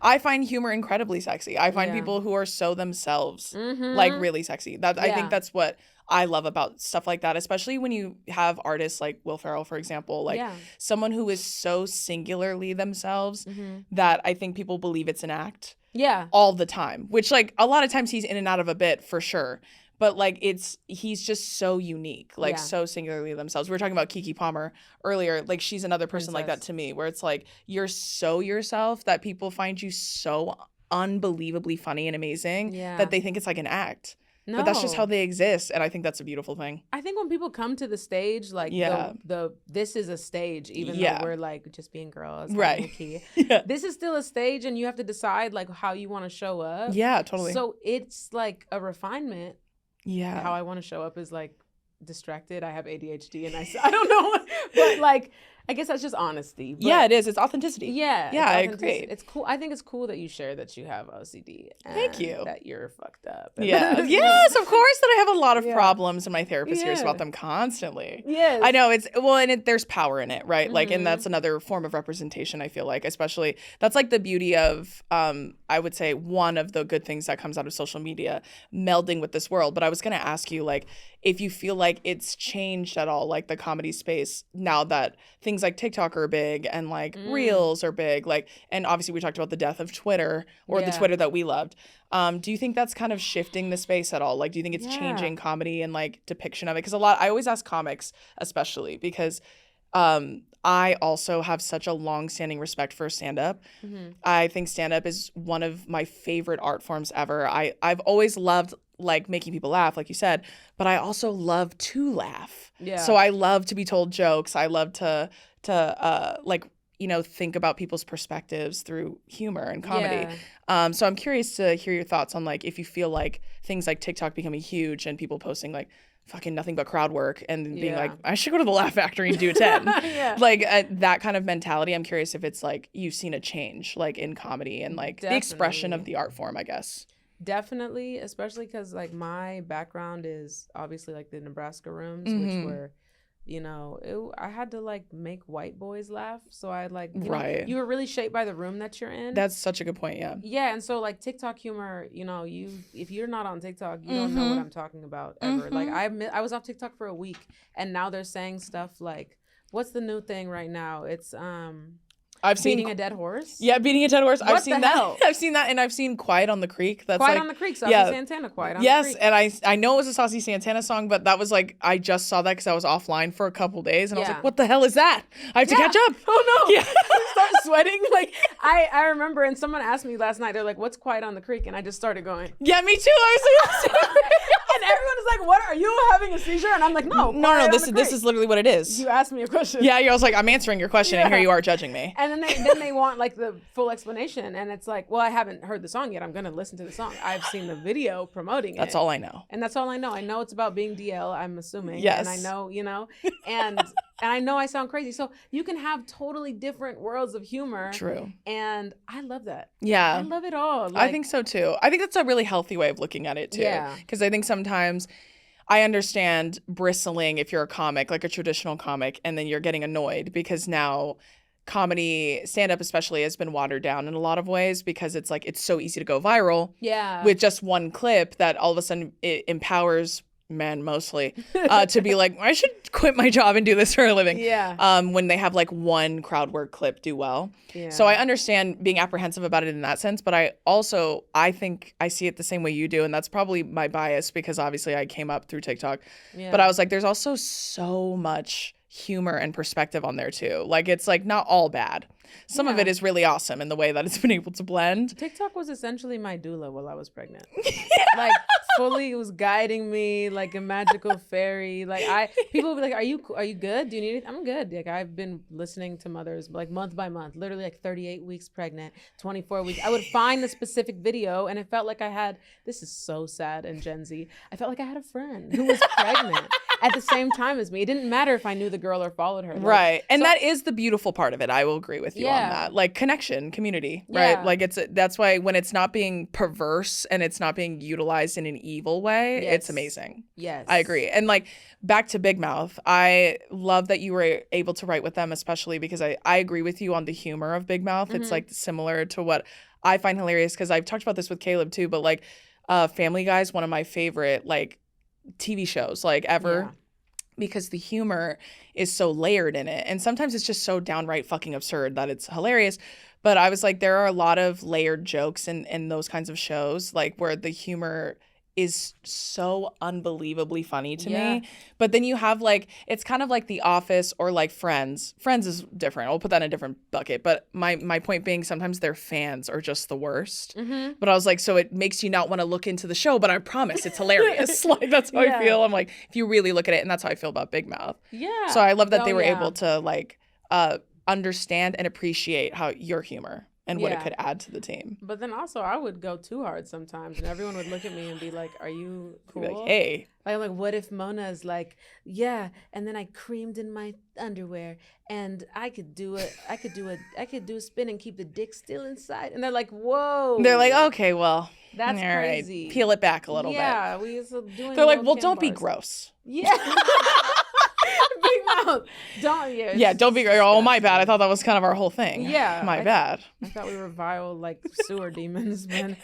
I find humor incredibly sexy. I find people who are so themselves like really sexy. I think that's what I love about stuff like that, especially when you have artists like Will Ferrell, for example, like someone who is so singularly themselves that I think people believe it's an act all the time, which like a lot of times he's in and out of a bit for sure. But like he's just so unique, like so singularly themselves. We were talking about Keke Palmer earlier. Like she's another person like that to me, where it's like you're so yourself that people find you so unbelievably funny and amazing that they think it's like an act. No. But that's just how they exist, and I think that's a beautiful thing. I think when people come to the stage, like this is a stage, even though we're like just being girls, right? This is still a stage, and you have to decide like how you want to show up. Yeah, totally. So it's like a refinement. Yeah. How I want to show up is like distracted. I have ADHD and I don't know. But like, I guess that's just honesty. But yeah, it is. It's authenticity. Yeah. Yeah, I agree. It's cool. I think it's cool that you share that you have OCD. And thank you. That you're fucked up. Yeah. Yes, of course that I have a lot of problems, and my therapist hears about them constantly. Yes. I know there's power in it, right? Like, and that's another form of representation, I feel like, especially that's like the beauty of, I would say one of the good things that comes out of social media, melding with this world. But I was going to ask you, like, if you feel like it's changed at all, like the comedy space now that things like TikTok are big and like Reels are big, like, and obviously we talked about the death of Twitter or the Twitter that we loved. Do you think that's kind of shifting the space at all? Like, do you think it's changing comedy and like depiction of it? Because I always ask comics, especially because I also have such a long-standing respect for stand-up. I think stand-up is one of my favorite art forms ever. I've always loved like making people laugh, like you said, but I also love to laugh. Yeah. So I love to be told jokes. I love to like, you know, think about people's perspectives through humor and comedy. Yeah. So I'm curious to hear your thoughts on like if you feel like things like TikTok becoming huge and people posting like fucking nothing but crowd work and being like, I should go to the Laugh Factory and do 10. Like that kind of mentality. I'm curious if it's like you've seen a change like in comedy and like the expression of the art form, I guess. Definitely, especially because like my background is obviously like the Nebraska rooms, which were, you know, I had to like make white boys laugh. So I like, you know, you were really shaped by the room that you're in. That's such a good point. Yeah. Yeah. And so like TikTok humor, you know, if you're not on TikTok, you don't know what I'm talking about ever. Like I was off TikTok for a week and now they're saying stuff like, what's the new thing right now? It's, beating a dead horse? Yeah, beating a dead horse. I've seen that. I've seen that, and I've seen Quiet on the Creek. That's Quiet like, on the Creek, Saucy Santana, Quiet on the Creek. Yes, and I know it was a Saucy Santana song, but that was like, I just saw that because I was offline for a couple days, and I was like, what the hell is that? I have to catch up. Oh, no. Yeah. Start sweating. Like, I remember, and someone asked me last night, they're like, what's Quiet on the Creek? And I just started going. Yeah, me too. I was like, and everyone is like, what, are you having a seizure? And I'm like, no, this is literally what it is. You asked me a question. Yeah, I was like, I'm answering your question, and here you are judging me. And then they want like the full explanation, and it's like, well, I haven't heard the song yet. I'm gonna listen to the song. I've seen the video promoting it. That's all I know. And that's all I know. I know it's about being DL, I'm assuming. Yes. And I know, you know, and I know I sound crazy. So you can have totally different worlds of humor. True. And I love that. Yeah. I love it all. Like, I think so too. I think that's a really healthy way of looking at it too. Yeah. Because I think sometimes I understand bristling if you're a comic, like a traditional comic, and then you're getting annoyed because now comedy stand-up especially has been watered down in a lot of ways because it's like it's so easy to go viral Yeah. with just one clip that all of a sudden it empowers men mostly to be like, I should quit my job and do this for a living. Yeah. When they have like one crowd work clip do well. Yeah. So I understand being apprehensive about it in that sense, but I think I see it the same way you do, and that's probably my bias because obviously I came up through TikTok. Yeah. But I was like, there's also so much humor and perspective on there too. Like it's like not all bad. Some of it is really awesome in the way that it's been able to blend. TikTok was essentially my doula while I was pregnant. Like fully, it was guiding me like a magical fairy. Like people would be like, "Are you good? Do you need anything?" I'm good. Like I've been listening to mothers like month by month, literally like 38 weeks pregnant, 24 weeks. I would find the specific video, and it felt like I had. This is so sad and Gen Z. I felt like I had a friend who was pregnant at the same time as me. It didn't matter if I knew the girl or followed her. Like, right. And that is the beautiful part of it. I will agree with you on Yeah. that. Like connection, community, right? Yeah. Like that's why when it's not being perverse and it's not being utilized in an evil way, Yes. it's amazing. Yes. I agree. And like back to Big Mouth, I love that you were able to write with them, especially because I agree with you on the humor of Big Mouth. It's like similar to what I find hilarious because I've talked about this with Caleb too, but like Family Guy is one of my favorite like TV shows like ever. Yeah. Because the humor is so layered in it. And sometimes it's just so downright fucking absurd that it's hilarious. But I was like, there are a lot of layered jokes in those kinds of shows, like where the humor is so unbelievably funny to me. But then you have like, it's kind of like The Office or like Friends. Friends is different. I'll put that in a different bucket. But my point being, sometimes their fans are just the worst. But I was like, so it makes you not want to look into the show, but I promise it's hilarious. Like that's how I feel. I'm like, if you really look at it, and that's how I feel about Big Mouth. Yeah. So I love that they were able to like understand and appreciate how your humor and what it could add to the team. But then also I would go too hard sometimes, and everyone would look at me and be like, "Are you cool?" Like, hey. Like, I'm like, what if Mona's like, yeah, and then I creamed in my underwear, and I could do a spin and keep the dick still inside, and they're like, whoa. They're like, okay, well, that's all right, crazy. peel it back a little bit. Yeah, we used to doing. They're like, little well, don't be bars. gross. Yeah. Big Mouth. Don't Yeah, don't be. Oh, my bad. I thought that was kind of our whole thing. Yeah, my bad. I thought we were vile like sewer demons, man.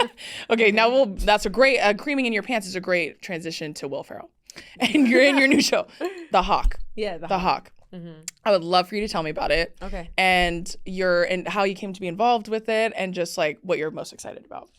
Okay, now that's a great. Creaming in your pants is a great transition to Will Ferrell, and you're in your new show, The Hawk. Yeah, The Hawk. I would love for you to tell me about it. Okay. And how you came to be involved with it, and just like what you're most excited about.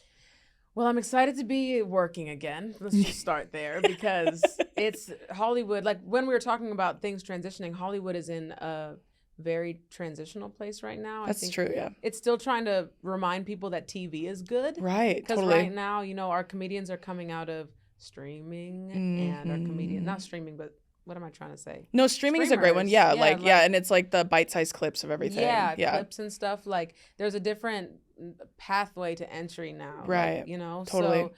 Well, I'm excited to be working again. Let's just start there because it's Hollywood. Like when we were talking about things transitioning, Hollywood is in a very transitional place right now. That's I think true, yeah. It's still trying to remind people that TV is good. Right, Because totally. right now, our comedians are coming out of streaming and our comedian, not streaming, but what am I trying to say? No, streaming is a great one. Streamers. Yeah, and it's like the bite-sized clips of everything. Yeah, clips and stuff. Like there's a different pathway to entry now. Right. Like, Totally. So,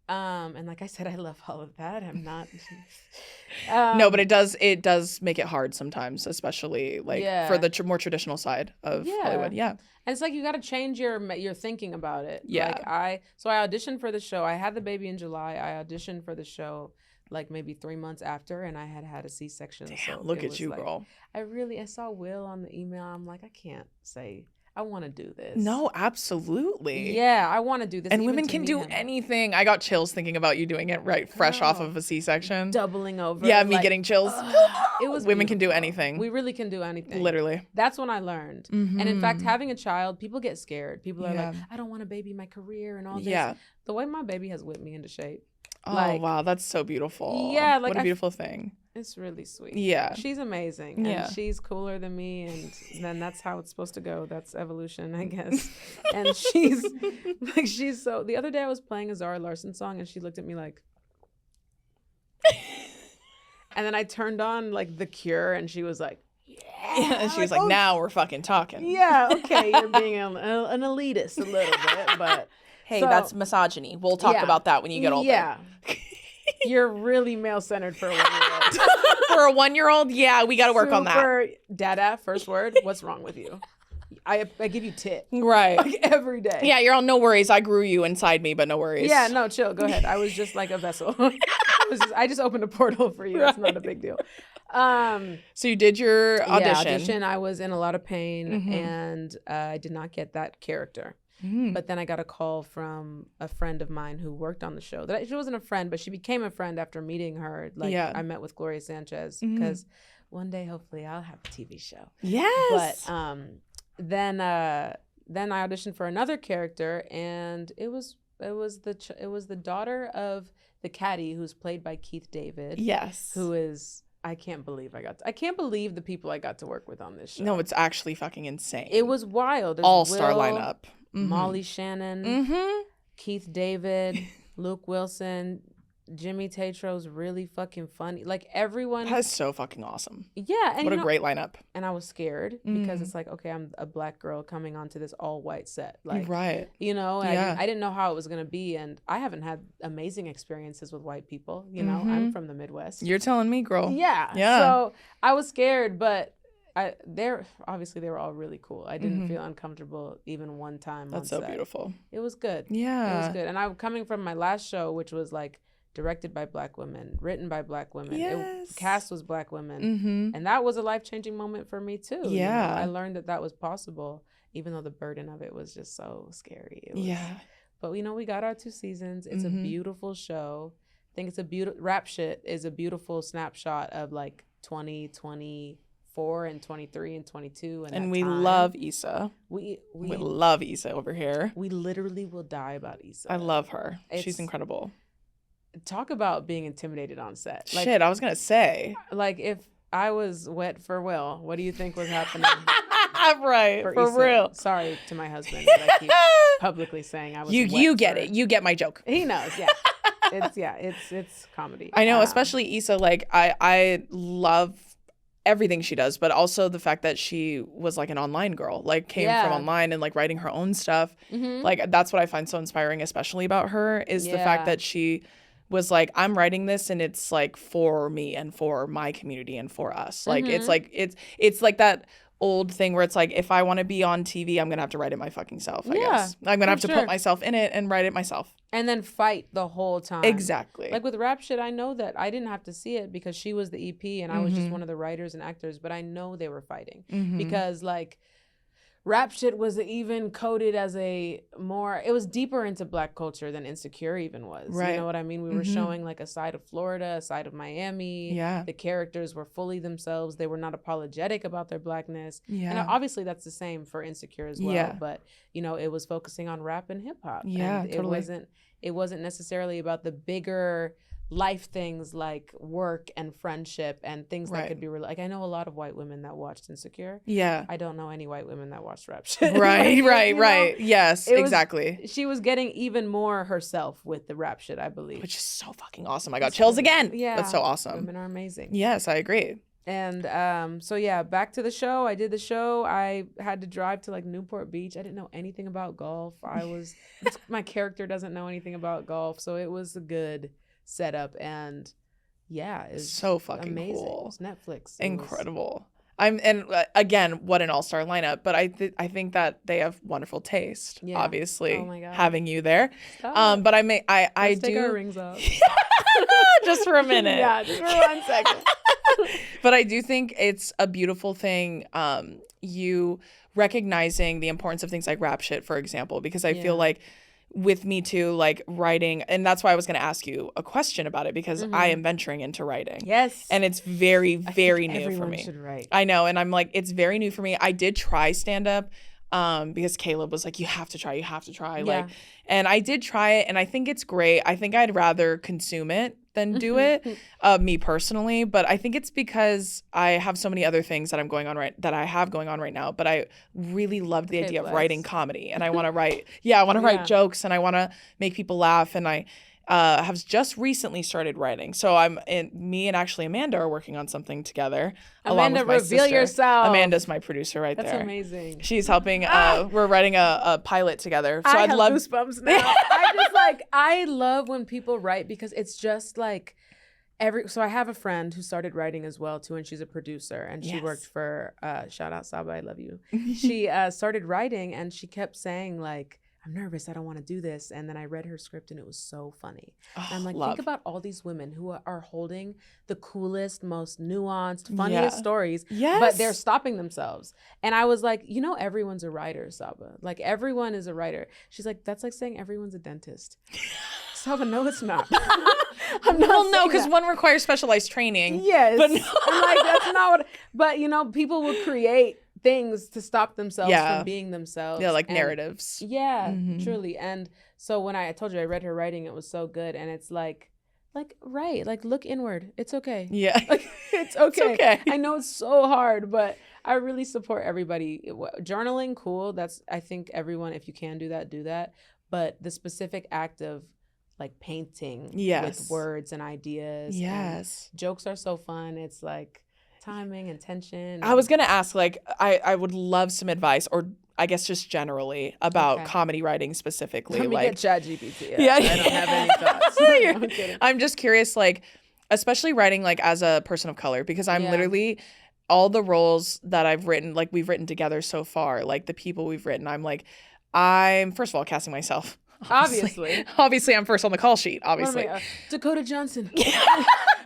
and like I said, I love all of that. I'm not. No, but it does make it hard sometimes, especially like for the more traditional side of Hollywood. Yeah. And it's like you got to change your thinking about it. Yeah. Like I auditioned for the show. I had the baby in July. I auditioned for the show like maybe 3 months after, and I had a C-section. Damn, so look at you, like, girl. I saw Will on the email. I'm like, I can't say I want to do this. No, absolutely. Yeah, I want to do this. And even women to can meet do him. anything. I got chills thinking about you doing it fresh off of a C-section. Doubling over. Yeah, me getting chills. It was Women can do beautiful. anything. We really can do anything. Literally. That's when I learned. And in fact, having a child, people get scared. People are like, I don't want to baby my career and all this. Yeah. The way my baby has whipped me into shape. Oh, wow. That's so beautiful. Yeah. Like what a beautiful thing. It's really sweet. Yeah. She's amazing. Yeah. And she's cooler than me. And then that's how it's supposed to go. That's evolution, I guess. And she's so. The other day I was playing a Zara Larsson song and she looked at me like. And then I turned on like The Cure and she was like, Yeah. And she was like, now we're fucking talking. yeah, okay, you're being an elitist a little bit, but. Hey, So- that's misogyny. We'll talk about that when you get older. Yeah. You're really male-centered for a 1-year-old. For a 1-year-old, yeah, we got to work on that. Super dada, first word, what's wrong with you? I give you tit. Right. Like every day. Yeah, you're all no worries. I grew you inside me, but no worries. Yeah, no, chill. Go ahead. I was just like a vessel. I just opened a portal for you. It's not a big deal. So you did your audition. Yeah, audition. I was in a lot of pain, and I did not get that character. But then I got a call from a friend of mine who worked on the show. She wasn't a friend, but she became a friend after meeting her. Like, I met with Gloria Sanchez because one day, hopefully, I'll have a TV show. Yes. But then I auditioned for another character, and it was the daughter of the caddy, who's played by Keith David. Yes. Who is. I can't believe the people I got to work with on this show. No, it's actually fucking insane. It was wild. There's All-star Will, lineup. Molly Shannon, Keith David, Luke Wilson, Jimmy Tatro's really fucking funny. Like, everyone. That's so fucking awesome. Yeah. And what a great lineup. And I was scared because it's like, okay, I'm a black girl coming onto this all white set. Like, right. You know, I didn't know how it was going to be. And I haven't had amazing experiences with white people. You know, I'm from the Midwest. You're telling me, girl. Yeah. So I was scared, but they were all really cool. I didn't feel uncomfortable even one time. That's so beautiful. It was good. Yeah. It was good. And I'm coming from my last show, which was like directed by black women, written by black women. Yes. Cast was black women. And that was a life-changing moment for me too. Yeah. You know? I learned that was possible, even though the burden of it was just so scary. But you know, we got our 2 seasons. It's a beautiful show. I think Rap Shit is a beautiful snapshot of like 2024 and 23 and 22. And we love Issa. We love Issa over here. We literally will die about Issa. I love her. She's incredible. Talk about being intimidated on set. Like, shit, I was going to say. Like, if I was wet for Will, what do you think was happening? Right, for real. Sorry to my husband that I keep publicly saying I was You get it. You get my joke. He knows, yeah. It's comedy. I know, especially Issa. Like, I love everything she does, but also the fact that she was like an online girl, like came from online and like writing her own stuff. Like, that's what I find so inspiring, especially about her, is the fact that she was like, I'm writing this and it's like for me and for my community and for us. Like, it's like it's like that old thing where it's like, if I want to be on TV, I'm gonna have to write it my fucking self. I guess I'm gonna have to put myself in it and write it myself, and then fight the whole time. Exactly. Like with Rap Shit, I know that I didn't have to see it because she was the EP and I was just one of the writers and actors, but I know they were fighting because like Rap Shit was even coded as it was deeper into black culture than Insecure even was. Right. You know what I mean? We were showing like a side of Florida, a side of Miami. Yeah. The characters were fully themselves. They were not apologetic about their blackness. Yeah. And obviously that's the same for Insecure as well. Yeah. But, you know, it was focusing on rap and hip hop. Yeah, and totally. It wasn't necessarily about the bigger life things like work and friendship and things that could be like, I know a lot of white women that watched Insecure. Yeah. I don't know any white women that watched Rap Shit. Right. Yes, exactly. She was getting even more herself with the Rap Shit, I believe. Which is so fucking awesome. I got chills again. Yeah. That's so awesome. Women are amazing. Yes, I agree. And so yeah, back to the show. I did the show. I had to drive to like Newport Beach. I didn't know anything about golf. My character doesn't know anything about golf, so it was a good setup, and it's so fucking amazing. cool. It's Netflix. Incredible. Again, what an all-star lineup, but I think that they have wonderful taste. Yeah. Obviously, oh my God. Having you there. Stop. But I do take our rings off. Just for a minute. Yeah, just for 1 second. But I do think it's a beautiful thing. You recognizing the importance of things like Rap Shit, for example, because I feel like with me too, like writing, and that's why I was going to ask you a question about it, because I am venturing into writing. Yes. And it's very, very new for me. Should write. I know. And I'm like, it's very new for me. I did try stand up because Caleb was like, you have to try. Yeah. Like, and I did try it, and I think it's great. I think I'd rather consume it than do it, me personally. But I think it's because I have so many other things that I have going on right now. But I really loved the idea of writing comedy, and I want to write. I want to write jokes, and I want to make people laugh, and I have just recently started writing. So me and actually Amanda are working on something together. Amanda, reveal yourself. Amanda's my producer right there. That's amazing. She's helping. We're writing a pilot together. So I'd love goosebumps now. I love when people write, because it's just like so I have a friend who started writing as well too, and she's a producer, and she worked for shout out Saba, I love you. She started writing, and she kept saying like, I'm nervous. I don't want to do this. And then I read her script and it was so funny. Oh, And I'm like, love. think about all these women who are holding the coolest, most nuanced, funniest stories, but they're stopping themselves. And I was like, everyone's a writer, Saba. Like, everyone is a writer. She's like, that's like saying everyone's a dentist. Saba, no, it's not. I'm not. Well, no, because one requires specialized training. Yes. But no. I'm like, that's not what. But, people will create things to stop themselves from being themselves. Yeah, like narratives. Yeah, truly. And so when I told you I read her writing, it was so good. And it's like, right, like look inward. It's okay. Yeah. Like, it's okay. It's okay. I know it's so hard, but I really support everybody. Journaling, cool. I think everyone, if you can do that. But the specific act of like painting with words and ideas. Yes. And jokes are so fun. It's like timing and tension. I was going to ask, like, I would love some advice, or I guess just generally about comedy writing specifically. Let me like, get ChatGPT. Yeah. I don't have any thoughts. No, I'm kidding. I'm just curious, like, especially writing like as a person of color, because I'm literally all the roles that I've written, like we've written together so far, like the people we've written, I'm first of all casting myself. Obviously, I'm first on the call sheet. Obviously, Dakota Johnson.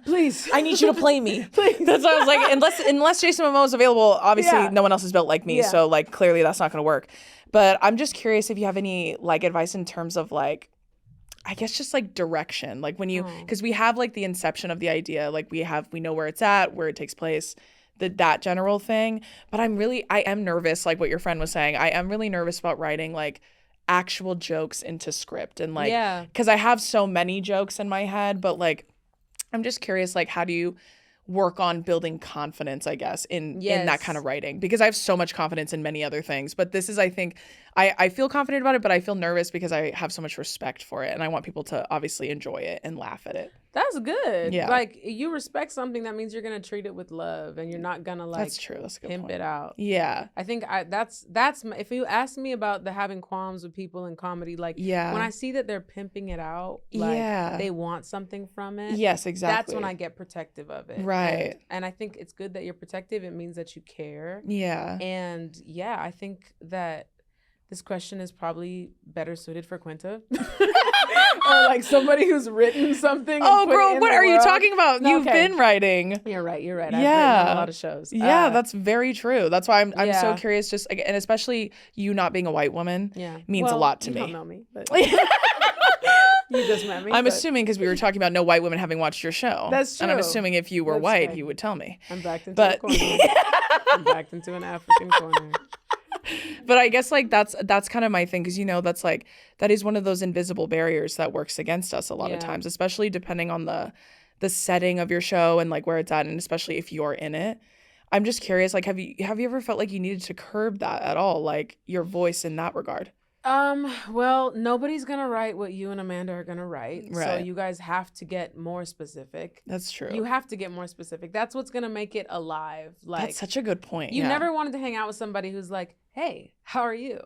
Please, I need you to play me. Please. That's what I was like. Unless Jason Momoa is available, obviously no one else is built like me. So like clearly that's not going to work. But I'm just curious if you have any like advice in terms of like, I guess just like direction, like when you, because we have like the inception of the idea, like we know where it's at, where it takes place, that general thing. But I am nervous, like what your friend was saying. I am really nervous about writing like actual jokes into script, and like because I have so many jokes in my head, but like I'm just curious, like how do you work on building confidence, I guess, in that kind of writing? Because I have so much confidence in many other things, but this is, I think, I feel confident about it, but I feel nervous because I have so much respect for it, and I want people to obviously enjoy it and laugh at it. That's good. Yeah. Like, you respect something, that means you're going to treat it with love, and you're not going to, like, that's true. That's a good pimp point. it out. Yeah. I think that's if you ask me about the having qualms with people in comedy, like, when I see that they're pimping it out, like, they want something from it. Yes, exactly. That's when I get protective of it. Right. And I think it's good that you're protective. It means that you care. Yeah. And, I think that this question is probably better suited for Quinta. Or like somebody who's written something. Oh, girl, what are you talking about? No, You've been writing. You're right. I've written Yeah. on a lot of shows. Yeah, that's very true. That's why I'm so curious, just and especially you not being a white woman means a lot to me. You don't know me, but you just met me. I'm assuming because we were talking about no white women having watched your show. That's true. And I'm assuming if you were white, you would tell me. I'm backed into a corner. I'm backed into an African corner. But I guess like that's kind of my thing, because that's like that is one of those invisible barriers that works against us a lot of times, especially depending on the setting of your show and like where it's at, and especially if you're in it. I'm just curious, like have you ever felt like you needed to curb that at all, like your voice in that regard? Well, nobody's gonna write what you and Amanda are gonna write. Right. So you guys have to get more specific. That's true. You have to get more specific. That's what's gonna make it alive. Like, that's such a good point. You never wanted to hang out with somebody who's like, hey, how are you?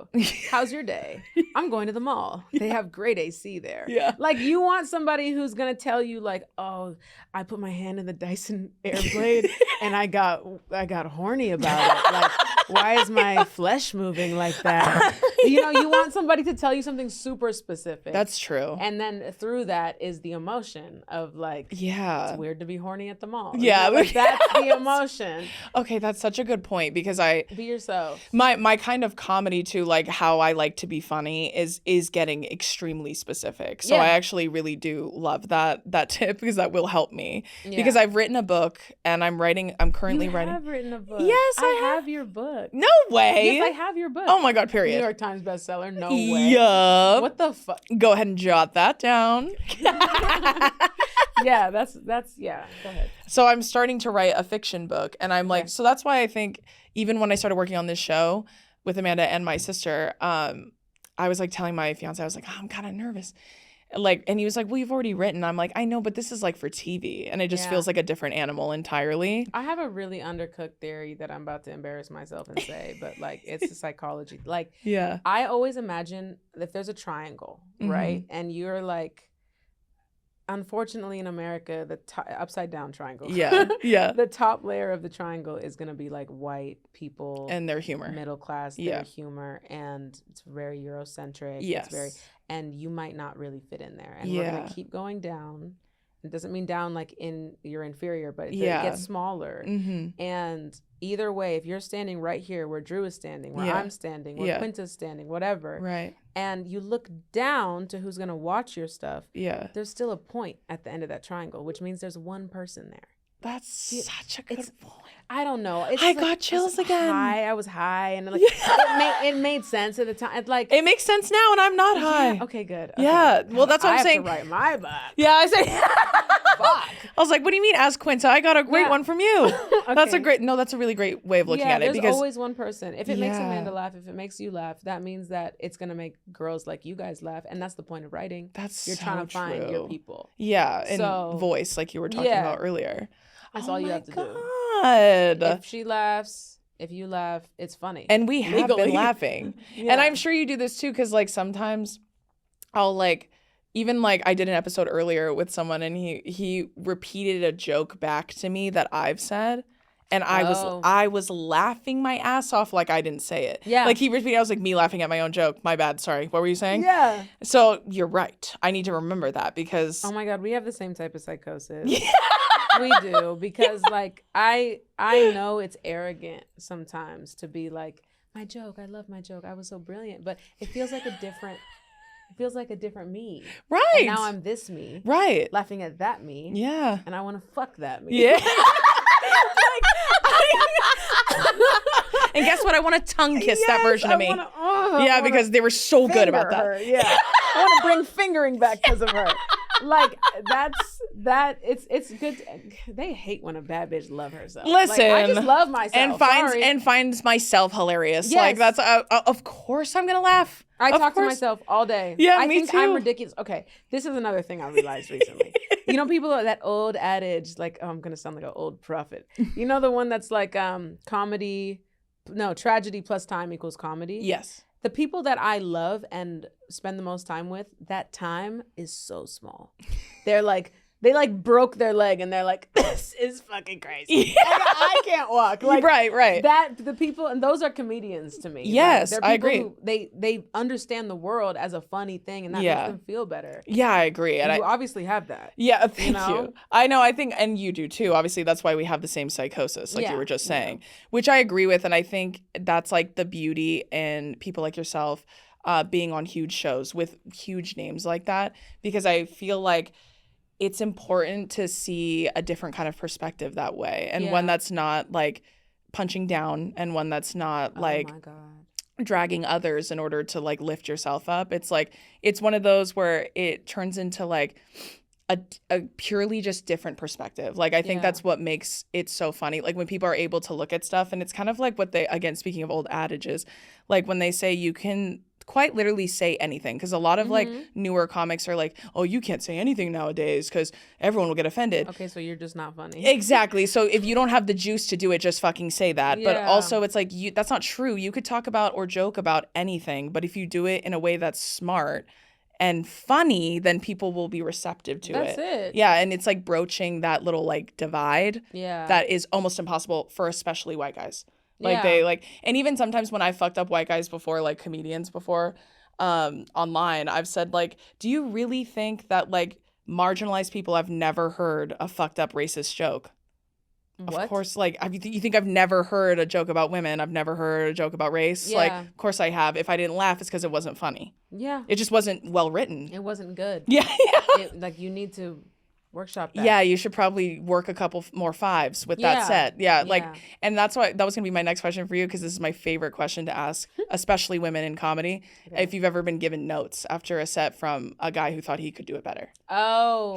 How's your day? I'm going to the mall. They have great AC there. Yeah. Like, you want somebody who's gonna tell you like, oh, I put my hand in the Dyson Airblade and I got horny about it. Like, why is my flesh moving like that? You want somebody to tell you something super specific. That's true. And then through that is the emotion of like, it's weird to be horny at the mall. Yeah. Like, that's the emotion. Okay, that's such a good point, because be yourself. My kind of comedy too, like how I like to be funny is getting extremely specific. So I actually really do love that tip, because that will help me. Because I've written a book and I'm currently writing. You have written a book. Yes, I have your book. No way. Yes, I have your book. Oh my God, period. New York Times bestseller. No way. Yup. What the fuck? Go ahead and jot that down. Yeah, that's go ahead. So I'm starting to write a fiction book, and I'm like, so that's why I think even when I started working on this show with Amanda and my sister, I was like telling my fiance, I was like, I'm kind of nervous. Like, and he was like, well, you've already written. I'm like, I know, but this is like for TV, and it just feels like a different animal entirely. I have a really undercooked theory that I'm about to embarrass myself and say, but like, it's the psychology. Like, I always imagine if there's a triangle, right? And you're like, unfortunately in America, the upside down triangle. Yeah. Yeah. The top layer of the triangle is going to be like white people And their humor. middle class, their humor, and it's very Eurocentric. Yes. It's very, and you might not really fit in there. And Yeah. we're going to keep going down. It doesn't mean down like in you're inferior, but it gets smaller. Mm-hmm. And either way, if you're standing right here where Drew is standing, where I'm standing, where Quinta's standing, whatever, right, and you look down to who's going to watch your stuff, there's still a point at the end of that triangle, which means there's one person there. That's such a good point. I don't know. I got chills again. I was high, and like it made sense at the time. It's like it makes sense now, and I'm not high. Okay, good. Okay. Yeah, well, that's what I'm saying. I have to write my book. Yeah, I say. Fuck. I was like, "What do you mean, ask Quinta? I got a great one from you." Okay. That's a really great way of looking at it. There's Because always one person. If it makes Amanda laugh, if it makes you laugh, that means that it's gonna make girls like you guys laugh, and that's the point of writing. You're trying to find your people. Yeah, and voice, like you were talking about earlier. That's all you have to do. If she laughs, if you laugh, it's funny. And we have been laughing. And I'm sure you do this too, because like sometimes I'll like, even like I did an episode earlier with someone and he repeated a joke back to me that I've said. And I was laughing my ass off like I didn't say it. Yeah. Like he repeated, I was like, me laughing at my own joke. My bad. Sorry. What were you saying? Yeah. So you're right. I need to remember that because. Oh my God. We have the same type of psychosis. Yeah. We do, because like I know it's arrogant sometimes to be like, my joke, I love my joke, I was so brilliant, but it feels like a different me. Right. And now I'm this me. Right. Laughing at that me. Yeah. And I want to fuck that me. Yeah. And guess what? I want to tongue kiss that version of me. Because they were so good about that. Her. Yeah. I want to bring fingering back because of her. Like it's good. They hate when a bad bitch love herself. Listen, like, I just love myself and finds myself hilarious. Yes. Like that's of course I'm gonna laugh. I talk to myself all day. Yeah, I me think too. I'm ridiculous. Okay, this is another thing I realized recently. You know, people that old adage, like, oh, I'm gonna sound like an old prophet. You know, the one that's like tragedy plus time equals comedy. Yes. The people that I love and spend the most time with, that time is so small. They broke their leg and they're like, this is fucking crazy. Yeah. I can't walk. Like, right. The people, and those are comedians to me. Yes, like, I agree. Who, they understand the world as a funny thing, and that makes them feel better. Yeah, I agree. And you obviously have that. Yeah, thank you. I know, I think, and you do too. Obviously, that's why we have the same psychosis, like you were just saying, which I agree with. And I think that's like the beauty in people like yourself being on huge shows with huge names like that, because I feel like it's important to see a different kind of perspective that way, and one that's not like punching down, and one that's not like dragging others in order to like lift yourself up. It's like, it's one of those where it turns into like a purely just different perspective. Like I think that's what makes it so funny. Like when people are able to look at stuff, and it's kind of like what they, again, speaking of old adages, like when they say you can quite literally say anything, because a lot of like newer comics are like, oh, you can't say anything nowadays because everyone will get offended. Okay, so you're just not funny. Exactly. So if you don't have the juice to do it, just fucking say that. But also it's like, that's not true. You could talk about or joke about anything, but if you do it in a way that's smart and funny, then people will be receptive to it. That's it. Yeah, and it's like broaching that little like divide that is almost impossible for especially white guys. Like they like, and even sometimes when I fucked up white guys before, like comedians before, online, I've said like, do you really think that like marginalized people have never heard a fucked up racist joke? What? Of course, like, you think I've never heard a joke about women? I've never heard a joke about race? Yeah. Like, of course I have. If I didn't laugh, it's because it wasn't funny. Yeah. It just wasn't well written. It wasn't good. Yeah. Like you need to workshop that. Yeah, you should probably work a couple more fives with that set. Yeah, like, and that's why that was gonna be my next question for you, because this is my favorite question to ask, especially women in comedy. Okay. If you've ever been given notes after a set from a guy who thought he could do it better. Oh,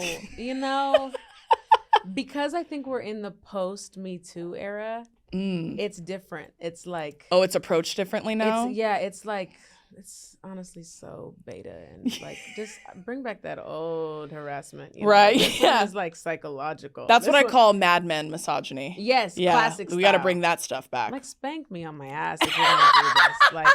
because I think we're in the post Me Too era, it's different. It's like, oh, it's approached differently now? It's like, it's honestly so beta and like just bring back that old harassment. Right, This yeah. one is like psychological. That's This what I one- call Mad Men misogyny. Yes, Yeah, classic we got to style. bring that stuff back. Like spank me on my ass if you're gonna do this. Like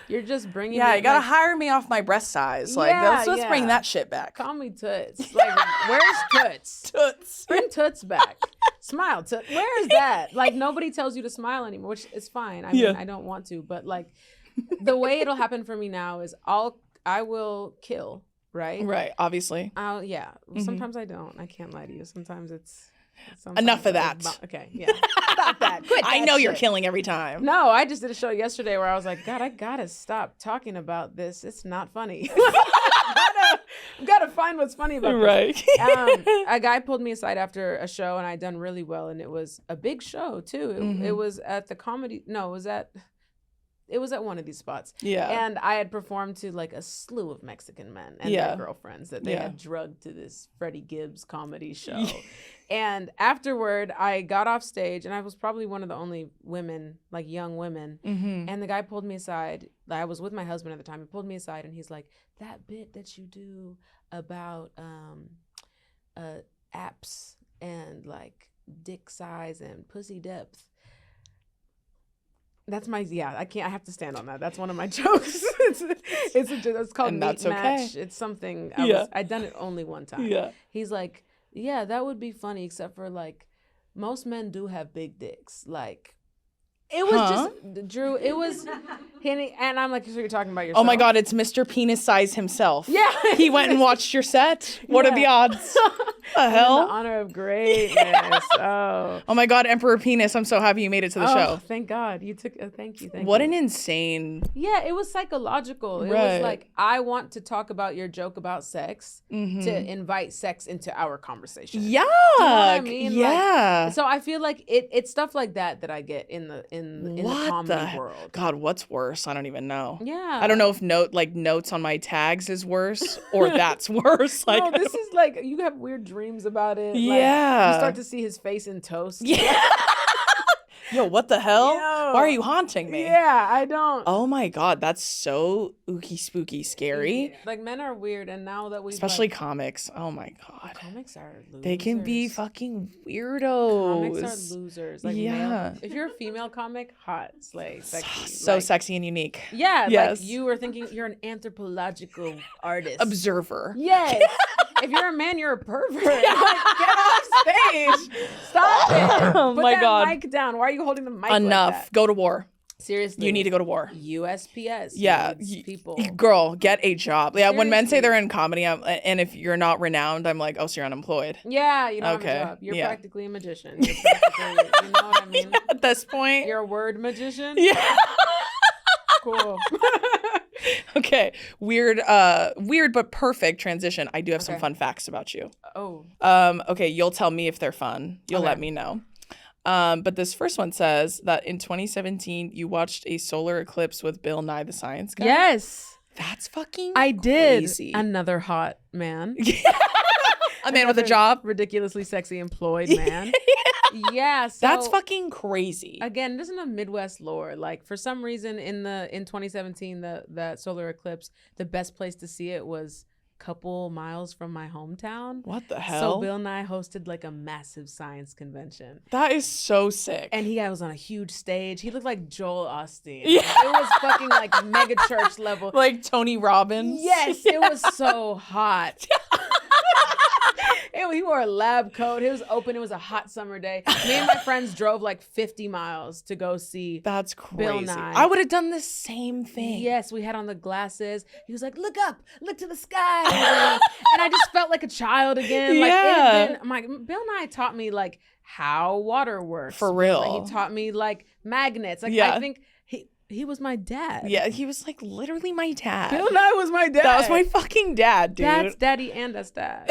you're just bringing. Yeah, me, you gotta like, hire me off my breast size. Like, Yeah, let's bring yeah. that shit back. call me Toots. Like where's Toots? Toots. Bring Toots back. Smile, Toots. Where is that? Like nobody tells you to smile anymore, which is fine. I mean, Yeah. I don't want to, but like the way it'll happen for me now is I will kill. Right. Right, obviously. Yeah. Mhm. Sometimes I don't. I can't lie to you. Sometimes Enough of that. Okay. Yeah. Stop that. Quit I that know you're shit. killing every time. No, I just did a show yesterday where I was like, God, I gotta stop talking about this. It's not funny. I've gotta find what's funny about this. Right. A guy pulled me aside after a show and I'd done really well, and it was a big show too. It was at the comedy. No, it was at one of these spots. Yeah. And I had performed to like a slew of Mexican men and their girlfriends that they had drugged to this Freddie Gibbs comedy show. And afterward, I got off stage, and I was probably one of the only women, like young women. And the guy pulled me aside. I was with my husband at the time. He pulled me aside, and he's like, "That bit that you do about apps and like dick size and pussy depth." That's my I have to stand on that. That's one of my jokes. It's called And Meat that's okay. Match. It's something I'd done it only one time. Yeah. He's like, yeah, that would be funny, except for like most men do have big dicks. Like it was just Drew. It was, and I'm like, so you're talking about yourself? Oh my God, it's Mr. Penis Size himself. Yeah. He went and watched your set. What are the odds? The In hell? the honor of greatness. Oh. Oh my God, Emperor Penis, I'm so happy you made it to the show. Thank God you took. Thank you. What an insane. Yeah, it was psychological. It Right. was like, I want to talk about your joke about sex to invite sex into our conversation. Yeah. You know what I mean? Yeah. Like, so I feel like it's stuff like that I get in the What comedy the world. God, what's worse? I don't even know. Yeah. I don't know if notes on my tags is worse or that's worse. Like, No, this is like, you have weird dreams about it. Like, Yeah. you start to see his face in toast. yeah. Yo, what the hell? Yo. Why are you haunting me? Yeah, I don't. Oh my God, that's so ooky spooky scary. Like men are weird, and now that we Especially comics. Oh my God. comics are losers. They can be fucking weirdos. Comics are losers. Like Yeah. male, if you're a female comic, hot, slay, sexy. So like, sexy and unique. Yeah, Yes. like you were thinking you're an anthropological artist. Observer. Yes. If you're a man, you're a pervert. Like, get off stage. Stop it. Oh Put my that God. mic down. Why are you holding the mic Enough. like that? Go to war. Seriously. You need to go to war. USPS. Yeah, needs people. Girl, get a job. Yeah, when men say Seriously. they're in comedy, and if you're not renowned, I'm like, oh, so you're unemployed. Yeah, you don't Okay, have a job. You're yeah. practically a magician. You're practically, you know what I mean? At this point. You're a word magician. Yeah. Cool. Okay. Weird but perfect transition. I do have some Okay. fun facts about you. Oh. Okay, you'll tell me if they're fun. You'll Okay. let me know. But this first one says that in 2017 you watched a solar eclipse with Bill Nye the Science Guy. Yes. That's fucking I did. crazy. Another hot man. A man with a Another job. Ridiculously sexy employed man. Yeah. So That's fucking crazy. again, this is a Midwest lore. Like for some reason in 2017, that solar eclipse, the best place to see it was a couple miles from my hometown. What the hell? So Bill Nye hosted like a massive science convention. That is so sick. And he was on a huge stage. He looked like Joel Osteen. Yeah. It was fucking like mega church level. Like Tony Robbins. Yes, it was so hot. He wore a lab coat. It was open. It was a hot summer day. Me and my friends drove like 50 miles to go see. That's crazy. Bill Nye. I would have done the same thing. Yes, we had on the glasses. He was like, "Look up, look to the sky," and I just felt like a child again. Like, Yeah. I'm like, Bill Nye taught me like how water works For real. Like, he taught me like magnets. Like Yeah. I think he was my dad. Yeah, he was like literally my dad. Bill Nye was my dad. That was my fucking dad, dude. Dad's daddy and that's dad.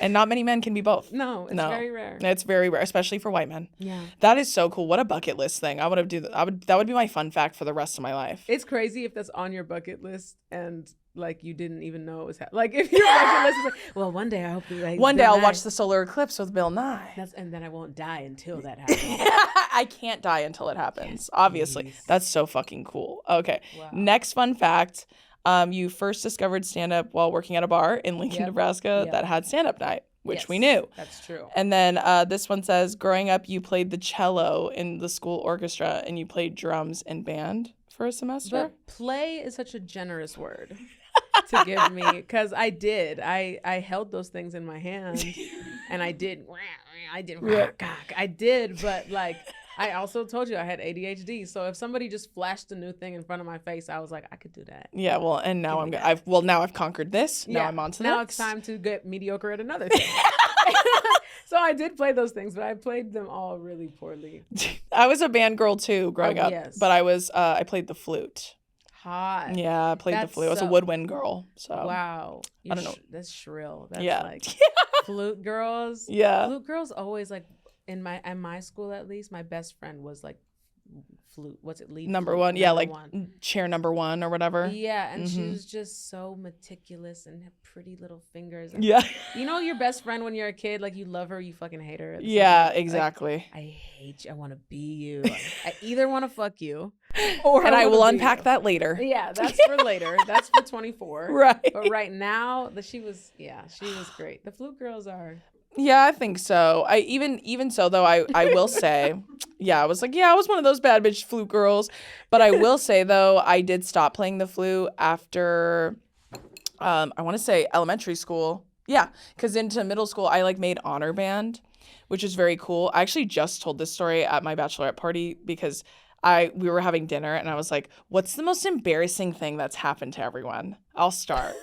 And not many men can be both. No, it's very rare. It's very rare, especially for white men. Yeah. That is so cool. What a bucket list thing. That would be my fun fact for the rest of my life. It's crazy if that's on your bucket list and like you didn't even know it was like if you're like, like, well, one day I hope like one day I'll watch the solar eclipse with Bill Nye. And then I won't die until that happens. I can't die until it happens. Yes, obviously, please. That's so fucking cool. Okay, wow. Next fun fact: you first discovered stand-up while working at a bar in Lincoln, Nebraska that had stand-up night, which we knew. That's true. And then this one says, growing up, you played the cello in the school orchestra, and you played drums in band for a semester. But play is such a generous word to give me, because I did. I held those things in my hand, and I did, but like, I also told you I had ADHD. So if somebody just flashed a new thing in front of my face, I was like, I could do that. Yeah, well, and now now I've conquered this. Now I'm on to now it's time to get mediocre at another thing. So I did play those things, but I played them all really poorly. I was a band girl too growing up, but I played the flute. Hot. Yeah, I played the flute. I was a woodwind girl. So wow, I don't know. That's shrill. That's like flute girls. Yeah, flute girls always like in my school at least. My best friend was like flute. What's it? Lead number flute, one. Yeah, like one. Chair number one or whatever. Yeah, and she was just so meticulous and had pretty little fingers. And yeah. You know your best friend when you're a kid, like you love her, you fucking hate her. Yeah, exactly. Like, I hate you. I want to be you. I either want to fuck you, and I will unpack that later. Yeah, that's for later. That's for 24. Right. But right now, she was great. The flute girls are. Yeah, I think so. Even so though, I will say, I was one of those bad bitch flute girls. But I will say though, I did stop playing the flute after, I want to say elementary school. Yeah, because into middle school, I like made honor band, which is very cool. I actually just told this story at my bachelorette party because we were having dinner and I was like, what's the most embarrassing thing that's happened to everyone? I'll start.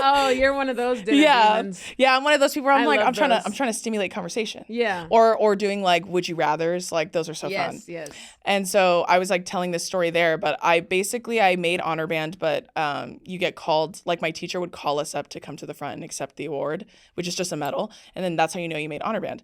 Oh, you're one of those dinner demons. Yeah, I'm one of those people where I'm trying to stimulate conversation. Yeah. Or doing like would you rathers, like those are so fun. Yes. And so I was like telling this story there, but I made honor band, but you get called, like my teacher would call us up to come to the front and accept the award, which is just a medal, and then that's how you know you made honor band.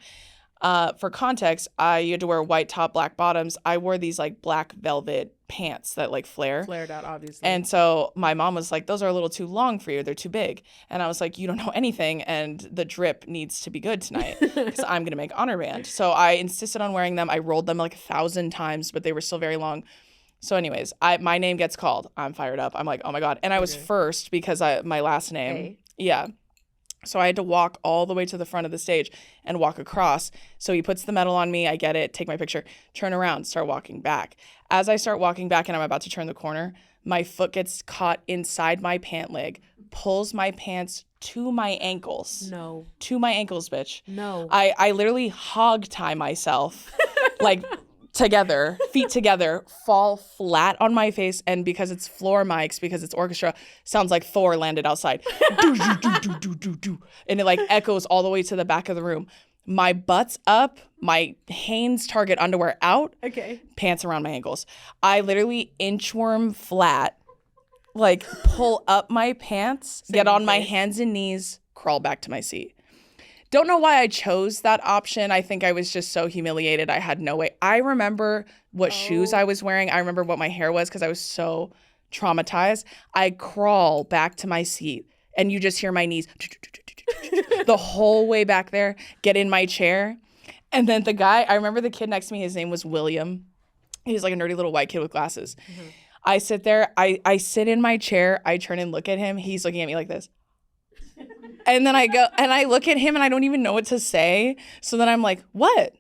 For context, you had to wear white top, black bottoms. I wore these like black velvet pants that like flared out, obviously. And so my mom was like, those are a little too long for you. They're too big. And I was like, you don't know anything. And the drip needs to be good tonight because I'm going to make honor band. So I insisted on wearing them. I rolled them like 1,000 times, but they were still very long. So anyways, my name gets called. I'm fired up. I'm like, oh my God. And I was first because my last name. Hey. Yeah. So I had to walk all the way to the front of the stage and walk across. So he puts the medal on me. I get it, take my picture, turn around, start walking back. As I start walking back and I'm about to turn the corner, my foot gets caught inside my pant leg, pulls my pants to my ankles. No. To my ankles, bitch. No. I literally hog tie myself, like together, feet together, fall flat on my face, and because it's floor mics, because it's orchestra, sounds like Thor landed outside. Do, do, do, do, do, do, do. And it like echoes all the way to the back of the room. My butt's up, my Hanes Target underwear out, pants around my ankles. I literally inchworm flat, like pull up my pants, get on my hands and knees, crawl back to my seat. Don't know why I chose that option. I think I was just so humiliated. I had no way. I remember what shoes I was wearing. I remember what my hair was because I was so traumatized. I crawl back to my seat and you just hear my knees the whole way back there, get in my chair. And then the guy, I remember the kid next to me, his name was William. He was like a nerdy little white kid with glasses. Mm-hmm. I sit there, I sit in my chair, I turn and look at him. He's looking at me like this. And then I go and I look at him and I don't even know what to say. So then I'm like, what?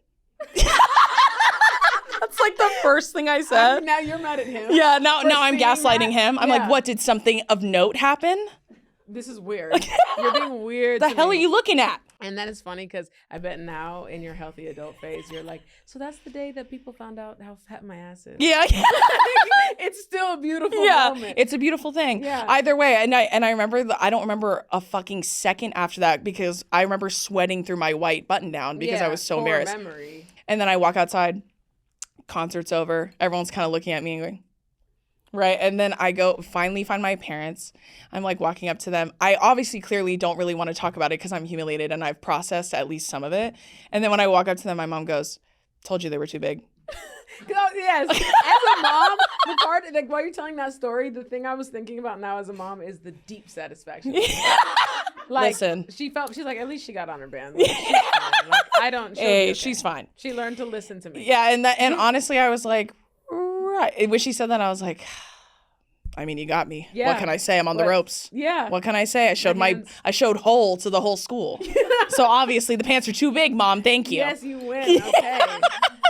That's like the first thing I said. Now you're mad at him. Yeah, now I'm gaslighting him. I'm like, what, did something of note happen? This is weird. You're being weird. The hell are you looking at? And that is funny because I bet now in your healthy adult phase, you're like, so that's the day that people found out how fat my ass is. Yeah. It's still a beautiful moment. It's a beautiful thing. Yeah. Either way, and I remember, I don't remember a fucking second after that because I remember sweating through my white button down because I was so embarrassed. Memory. And then I walk outside, concert's over, everyone's kind of looking at me and going, right. And then I go finally find my parents. I'm like walking up to them. I obviously clearly don't really want to talk about it because I'm humiliated and I've processed at least some of it. And then when I walk up to them, my mom goes, told you they were too big. Yes, as a mom, the part like while you're telling that story, the thing I was thinking about now as a mom is the deep satisfaction. Like, listen, she's like, at least she got on her band. Like, she's fine. Like, I don't. hey, okay. she's fine. She learned to listen to me. Yeah, and honestly, I was like, right. When she said that, I was like, I mean, you got me. Yeah. What can I say? I'm on the ropes. Yeah. What can I say? I showed hole to the whole school. So obviously the pants are too big, Mom. Thank you. Yes, you win. Okay.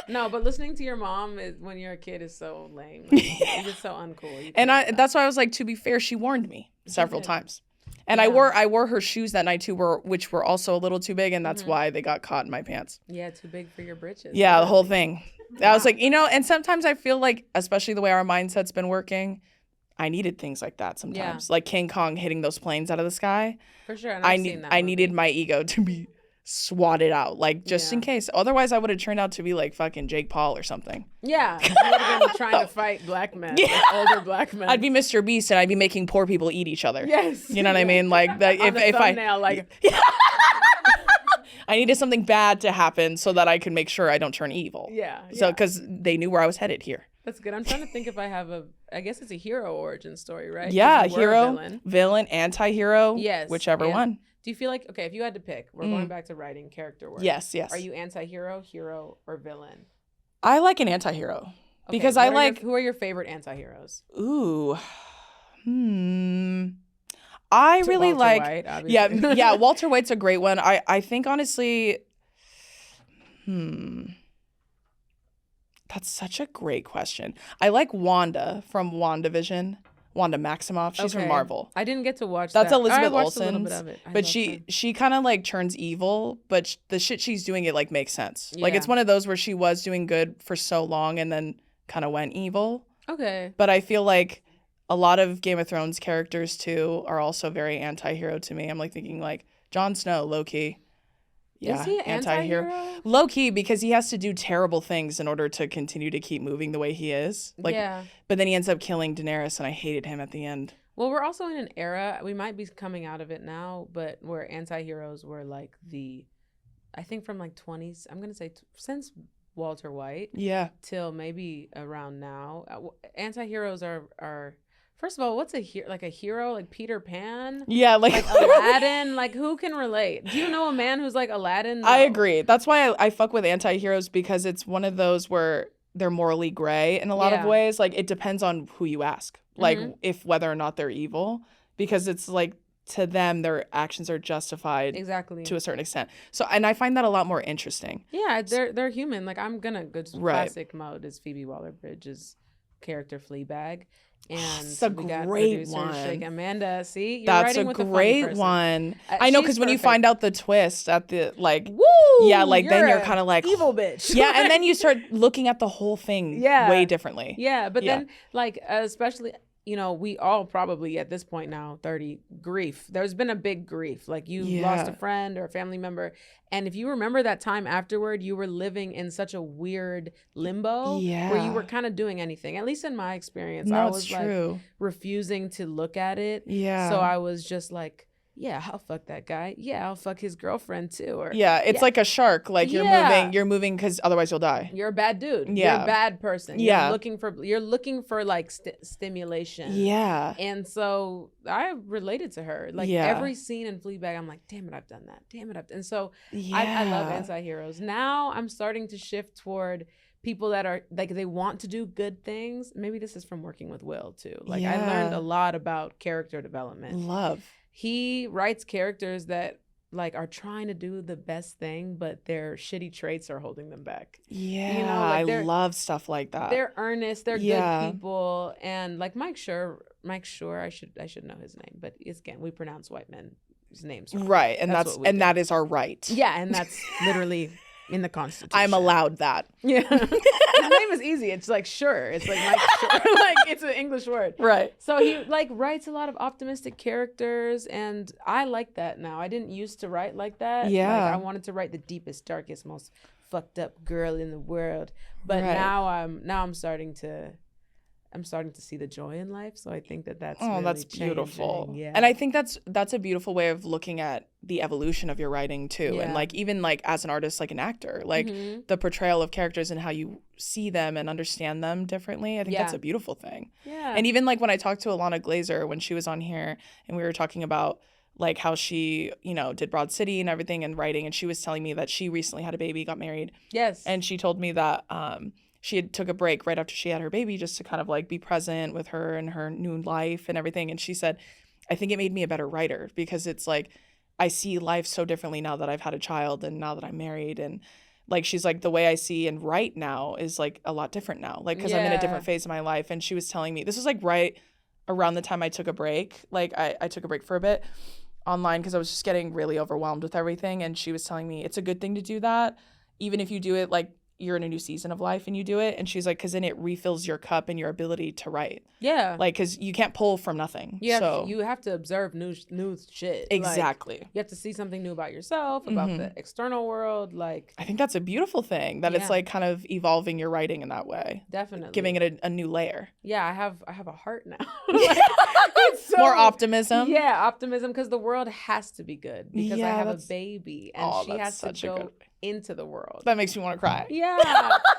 No, but listening to your mom when you're a kid is so lame. Like, it's just so uncool. And that's why I was like, to be fair, she warned me several times. And I wore her shoes that night too, which were also a little too big, and that's why they got caught in my pants. Yeah, too big for your britches. Yeah, the whole thing. I was like, and sometimes I feel like, especially the way our mindset's been working, I needed things like that sometimes. Like King Kong hitting those planes out of the sky. For sure. And I needed my ego to be swatted out, like just in case. Otherwise, I would have turned out to be like fucking Jake Paul or something. Yeah, you would have been trying to fight black men, like older black men. I'd be Mr. Beast and I'd be making poor people eat each other. Yes. You know what I mean? Like that. If thumbnail, like. I needed something bad to happen so that I could make sure I don't turn evil. Yeah. So because they knew where I was headed here. That's good. I'm trying to think if I have I guess it's a hero origin story, right? Yeah, hero, villain, anti-hero. Yes. Whichever one. Do you feel like, okay, if you had to pick, we're going back to writing character work. Yes. Are you anti-hero, hero, or villain? I like an anti-hero. Okay, because who are your favorite anti-heroes? Ooh. I really Walter like White, obviously. yeah, Walter White's a great one. I think honestly that's such a great question. I like Wanda from WandaVision. Wanda Maximoff. She's from Marvel. I didn't get to watch That's that. Elizabeth I watched Olsen. a little bit of it. But she kind of like turns evil, but the shit she's doing, it like makes sense. Like Yeah. it's one of those where she was doing good for so long and then kind of went evil. Okay. But I feel like a lot of Game of Thrones characters too are also very anti-hero to me. I'm like thinking like Jon Snow, low-key. Yeah, is he an anti-hero? Low-key, because he has to do terrible things in order to continue to keep moving the way he is. Like, yeah. But then he ends up killing Daenerys, and I hated him at the end. Well, we're also in an era, we might be coming out of it now, but where anti-heroes were like I think from like 20s, I'm going to say since Walter White. Yeah. Till maybe around now. Anti-heroes are first of all, what's a hero? Like Peter Pan? Yeah, like Aladdin? Like, who can relate? Do you know a man who's like Aladdin? No. I agree. That's why I fuck with anti-heroes, because it's one of those where they're morally gray in a lot of ways. Like, it depends on who you ask. Like, if whether or not they're evil. Because it's like, to them, their actions are justified to a certain extent. So, and I find that a lot more interesting. Yeah, they're human. Like, I'm gonna go to classic mode is Phoebe Waller-Bridge's character Fleabag. And that's a great one. Amanda, see, you're that's writing a with a great one. I know, because when you find out the twist at the woo, yeah, like then you're kind of like evil bitch. Yeah, and then you start looking at the whole thing way differently. Yeah, but then like especially. You know, we all probably at this point now, 30, grief. There's been a big grief. Like you lost a friend or a family member. And if you remember that time afterward, you were living in such a weird limbo where you were kind of doing anything. At least in my experience, I was like refusing to look at it. Yeah. So I was just like, yeah, I'll fuck that guy. Yeah, I'll fuck his girlfriend too. Or it's like a shark. Like you're moving because otherwise you'll die. You're a bad dude. Yeah. You're a bad person. You're looking for like stimulation. Yeah. And so I related to her. Like every scene in Fleabag, I'm like, damn it, I've done that. Damn it, and so I love anti-heroes. Now I'm starting to shift toward people that are like, they want to do good things. Maybe this is from working with Will too. Like I learned a lot about character development. He writes characters that like are trying to do the best thing, but their shitty traits are holding them back. Yeah, you know, like I love stuff like that. They're earnest. They're good people, and like Mike Schur, I should know his name, but again, we pronounce white men's names wrong. Right, and that is our right. Yeah, and that's literally in the Constitution. I'm allowed that. Yeah. His name is easy. It's like sure. It's like Mike Sure. Like it's an English word. Right. So he like writes a lot of optimistic characters, and I like that now. I didn't used to write like that. Yeah. Like, I wanted to write the deepest, darkest, most fucked up girl in the world. But now I'm starting to I'm starting to see the joy in life. So I think that's Oh, really that's beautiful. changing. Yeah. And I think that's a beautiful way of looking at the evolution of your writing too. And Yeah. like even like as an artist, like an actor, like the portrayal of characters and how you see them and understand them differently. I think that's Yeah. a beautiful thing. Yeah. And even like when I talked to Alana Glazer when she was on here and we were talking about like how she, you know, did Broad City and everything and writing, and she was telling me that she recently had a baby, got married. Yes. And she told me that she had took a break right after she had her baby just to kind of like be present with her and her new life and everything. And she said, I think it made me a better writer because it's like I see life so differently now that I've had a child and now that I'm married. And like she's like the way I see and write now is like a lot different now, like because I'm in a different phase of my life. And she was telling me this was like right around the time I took a break. Like I took a break for a bit online because I was just getting really overwhelmed with everything. And she was telling me it's a good thing to do that, even if you do it like you're in a new season of life and you do it. And she's like, because then it refills your cup and your ability to write. Yeah. Like, because you can't pull from nothing. You have to observe new shit. Exactly. Like, you have to see something new about yourself, about the external world. Like, I think that's a beautiful thing that it's like kind of evolving your writing in that way. Definitely. Giving it a new layer. Yeah, I have a heart now. More optimism. Yeah, optimism, because the world has to be good because I have a baby and she has to go into the world. That makes me want to cry. Yeah.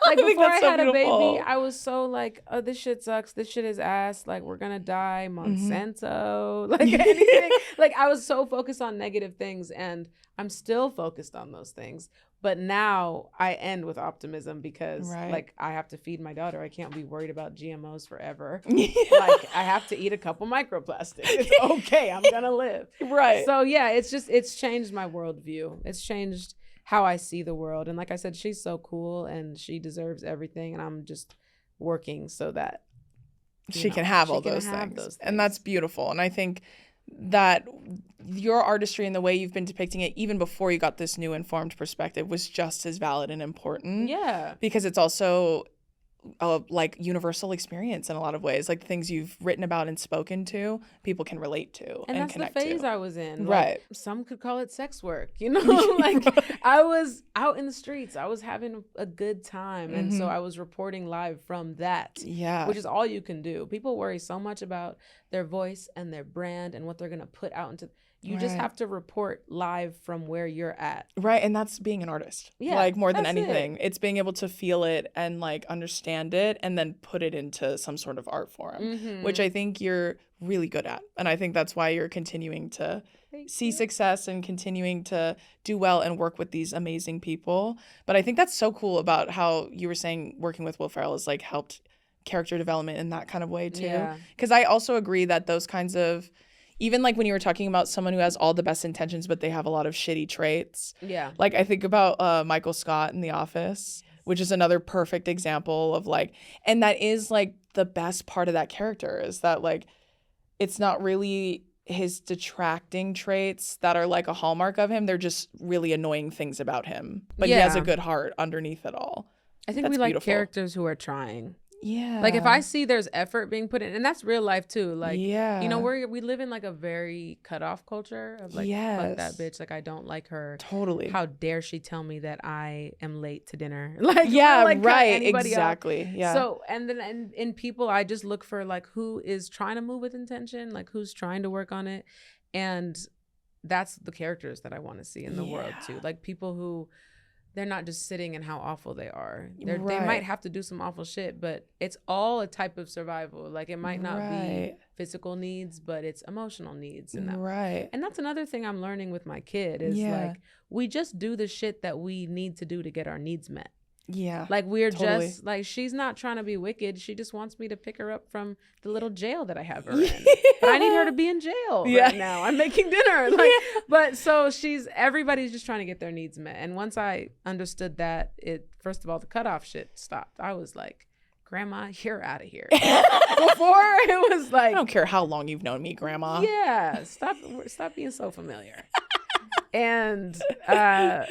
Like before I had a baby, I was so like, oh, this shit sucks. This shit is ass. Like we're gonna die. Monsanto. Like anything. Like I was so focused on negative things and I'm still focused on those things. But now I end with optimism because like I have to feed my daughter. I can't be worried about GMOs forever. Like I have to eat a couple microplastics. It's okay. I'm gonna live. Right. So yeah, it's changed my worldview. It's changed how I see the world. And like I said, she's so cool and she deserves everything. And I'm just working so that she can have all those things. And that's beautiful. And I think that your artistry and the way you've been depicting it, even before you got this new informed perspective, was just as valid and important. Yeah. Because it's also a like universal experience in a lot of ways. Like things you've written about and spoken to, people can relate to and that's connect the phase to. I was in. Right. Like, some could call it sex work, you know? Like I was out in the streets. I was having a good time. And so I was reporting live from that. Yeah. Which is all you can do. People worry so much about their voice and their brand and what they're going to put out into. You just have to report live from where you're at. Right. And that's being an artist. Yeah. Like more than anything. It's being able to feel it and like understand it and then put it into some sort of art form, which I think you're really good at. And I think that's why you're continuing to see success and continuing to do well and work with these amazing people. But I think that's so cool about how you were saying working with Will Ferrell has like helped character development in that kind of way too. Because I also agree that those kinds of, even like when you were talking about someone who has all the best intentions, but they have a lot of shitty traits. Yeah. Like I think about Michael Scott in The Office, which is another perfect example of like, and that is like the best part of that character is that like, it's not really his detracting traits that are like a hallmark of him. They're just really annoying things about him. But he has a good heart underneath it all. I think we like characters who are trying. Yeah. Like if I see there's effort being put in, and that's real life too. Like, you know, we live in like a very cut off culture of like, fuck that bitch. Like I don't like her. Totally. How dare she tell me that I am late to dinner? Like, like right. Exactly. Else. Yeah. So, and then in people, I just look for like who is trying to move with intention, like who's trying to work on it. And that's the characters that I want to see in the world too. Like people who, they're not just sitting in how awful they are. They might have to do some awful shit, but it's all a type of survival. Like it might not be physical needs, but it's emotional needs. And that. And that's another thing I'm learning with my kid is like, we just do the shit that we need to do to get our needs met. Yeah. Like we're just like, she's not trying to be wicked. She just wants me to pick her up from the little jail that I have her in. But I need her to be in jail right now. I'm making dinner. Like, but so everybody's just trying to get their needs met. And once I understood that, first of all, the cutoff shit stopped. I was like, Grandma, you're out of here. Before it was like, I don't care how long you've known me, Grandma. Yeah. Stop being so familiar. And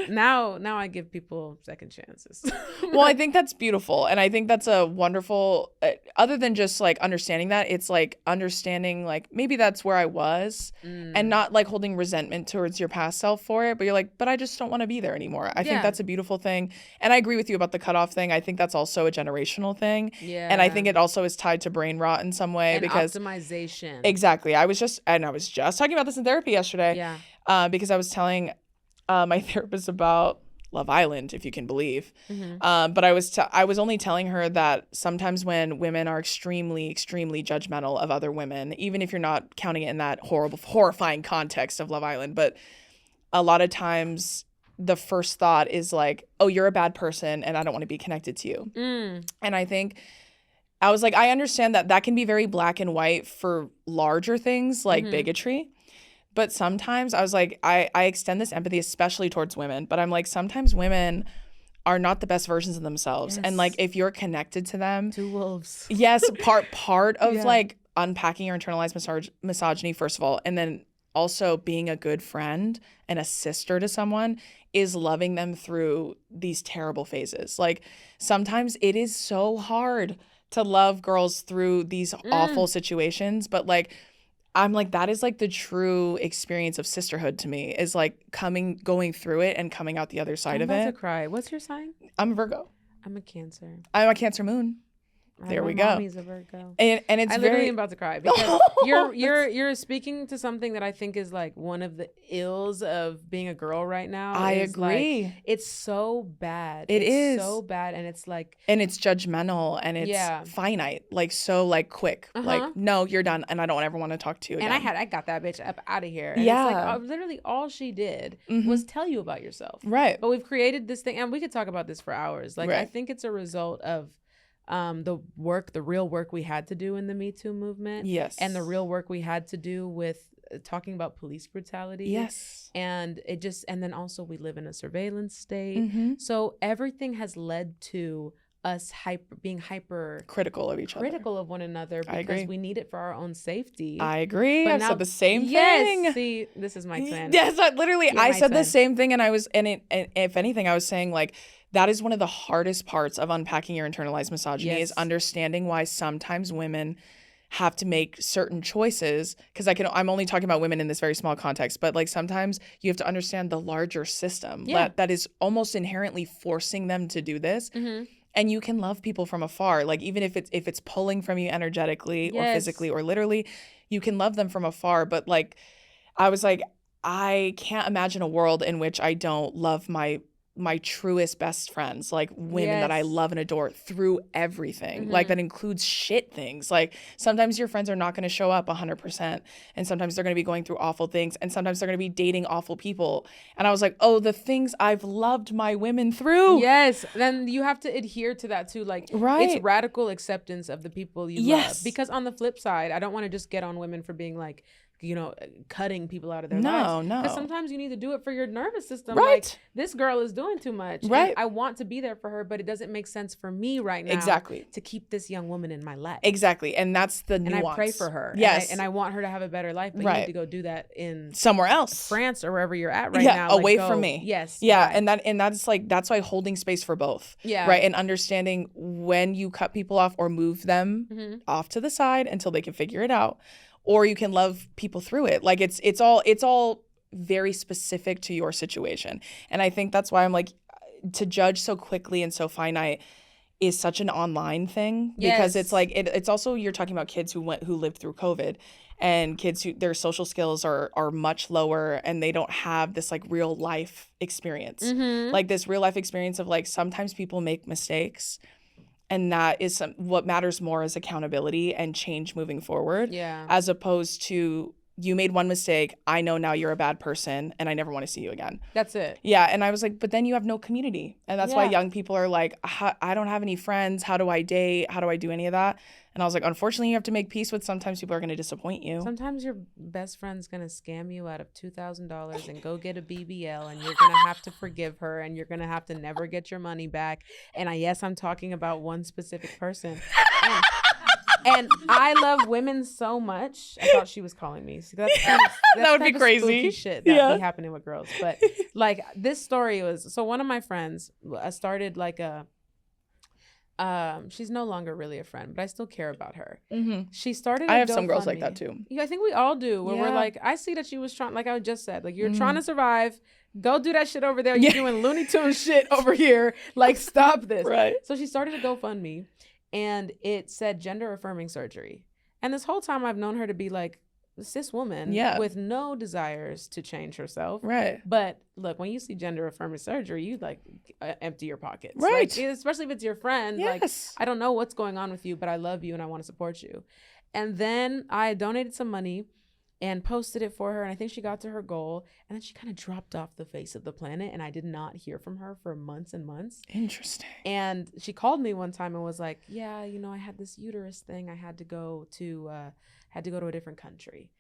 now I give people second chances. Well, I think that's beautiful. And I think that's a wonderful, other than just like understanding that, it's like understanding like maybe that's where I was and not like holding resentment towards your past self for it. But you're like, but I just don't want to be there anymore. I think that's a beautiful thing. And I agree with you about the cutoff thing. I think that's also a generational thing. Yeah. And I think it also is tied to brain rot in some way. And because optimization. Exactly. I was just talking about this in therapy yesterday. Yeah. Because I was telling my therapist about Love Island, if you can believe. But I was only telling her that sometimes when women are extremely, extremely judgmental of other women, even if you're not counting it in that horrifying context of Love Island, but a lot of times the first thought is like, oh, you're a bad person and I don't want to be connected to you. And I think I was like, I understand that can be very black and white for larger things like bigotry. But sometimes I was like, I extend this empathy, especially towards women. But I'm like, sometimes women are not the best versions of themselves. Yes. And like, if you're connected to them. Two wolves. Yes. Part of like unpacking your internalized misogyny, first of all. And then also being a good friend and a sister to someone is loving them through these terrible phases. Like sometimes it is so hard to love girls through these awful situations. But like, I'm like, that is like the true experience of sisterhood to me, is like going through it and coming out the other side of it. I'm about to cry. What's your sign? I'm a Virgo. I'm a Cancer. I'm a Cancer moon. There we go. Mommy's a Virgo. And it's I literally am about to cry because you're speaking to something that I think is like one of the ills of being a girl right now. I agree. Like, it's so bad. It is so bad, and it's like, and it's judgmental and it's finite, like so like quick. Like no, you're done, and I don't ever want to talk to you again. And I got that bitch up out of here. And it's like literally all she did was tell you about yourself. Right. But we've created this thing, and we could talk about this for hours. Like I think it's a result of the real work we had to do in the Me Too movement. Yes. And the real work we had to do with talking about police brutality. Yes. And then also we live in a surveillance state. So everything has led to us being hyper critical of each other. Critical of one another because we need it for our own safety. I agree. I've said the same thing. Yes. See, this is my twin. Yes, I said the same thing, and if anything, I was saying like, that is one of the hardest parts of unpacking your internalized misogyny is understanding why sometimes women have to make certain choices. Because I'm only talking about women in this very small context, but like sometimes you have to understand the larger system that is almost inherently forcing them to do this. And you can love people from afar, like even if it's pulling from you energetically or physically or literally, you can love them from afar. But like, I was like, I can't imagine a world in which I don't love my truest best friends, like women that I love and adore through everything. Like that includes shit things. Like sometimes your friends are not going to show up 100%, and sometimes they're going to be going through awful things, and sometimes they're going to be dating awful people. And I was like, oh, the things I've loved my women through. Yes. Then you have to adhere to that too. Like it's radical acceptance of the people you love. Because on the flip side, I don't want to just get on women for being like, cutting people out of their lives. No. Because sometimes you need to do it for your nervous system. Right. Like, this girl is doing too much. Right. I want to be there for her, but it doesn't make sense for me right now to keep this young woman in my life. Exactly. And that's the nuance. And I pray for her. Yes. And I want her to have a better life, but you need to go do that in somewhere else. France or wherever you're at right now. Away from me. Yes. Yeah. Right. And that's why holding space for both. Yeah. Right. And understanding when you cut people off or move them off to the side until they can figure it out. Or you can love people through it. Like it's all very specific to your situation. And I think that's why I'm like, to judge so quickly and so finite is such an online thing. Because it's like it's also, you're talking about kids who lived through COVID, and kids who their social skills are much lower, and they don't have this like real life experience. Like this real life experience of like, sometimes people make mistakes. And that is what matters more is accountability and change moving forward. Yeah. As opposed to, you made one mistake, I know now you're a bad person, and I never want to see you again. That's it. Yeah. And I was like, but then you have no community. And that's why young people are like, I don't have any friends. How do I date? How do I do any of that? And I was like, unfortunately, you have to make peace with sometimes people are going to disappoint you. Sometimes your best friend's going to scam you out of $2,000 and go get a BBL, and you're going to have to forgive her, and you're going to have to never get your money back. And yes, I'm talking about one specific person. And I love women so much. I thought she was calling me. So that's kind of, that would be crazy. Shit that be happening with girls. But like this story was, so one of my friends started like a, she's no longer really a friend, but I still care about her. Mm-hmm. She started. I have some girls like that too. Yeah, I think we all do. Where we're like, I see that she was trying, like I just said, like you're trying to survive. Go do that shit over there. You're doing Looney Tunes shit over here. Like, stop this. Right. So she started a GoFundMe, and it said gender affirming surgery. And this whole time I've known her to be like a cis woman with no desires to change herself. Right. But look, when you see gender affirming surgery, you like empty your pockets. Right. Like, especially if it's your friend. Yes. Like, I don't know what's going on with you, but I love you and I want to support you. And then I donated some money and posted it for her, and I think she got to her goal, and then she kind of dropped off the face of the planet, and I did not hear from her for months and months. Interesting. And she called me one time and was like, yeah, you know, I had this uterus thing. I had to go to a different country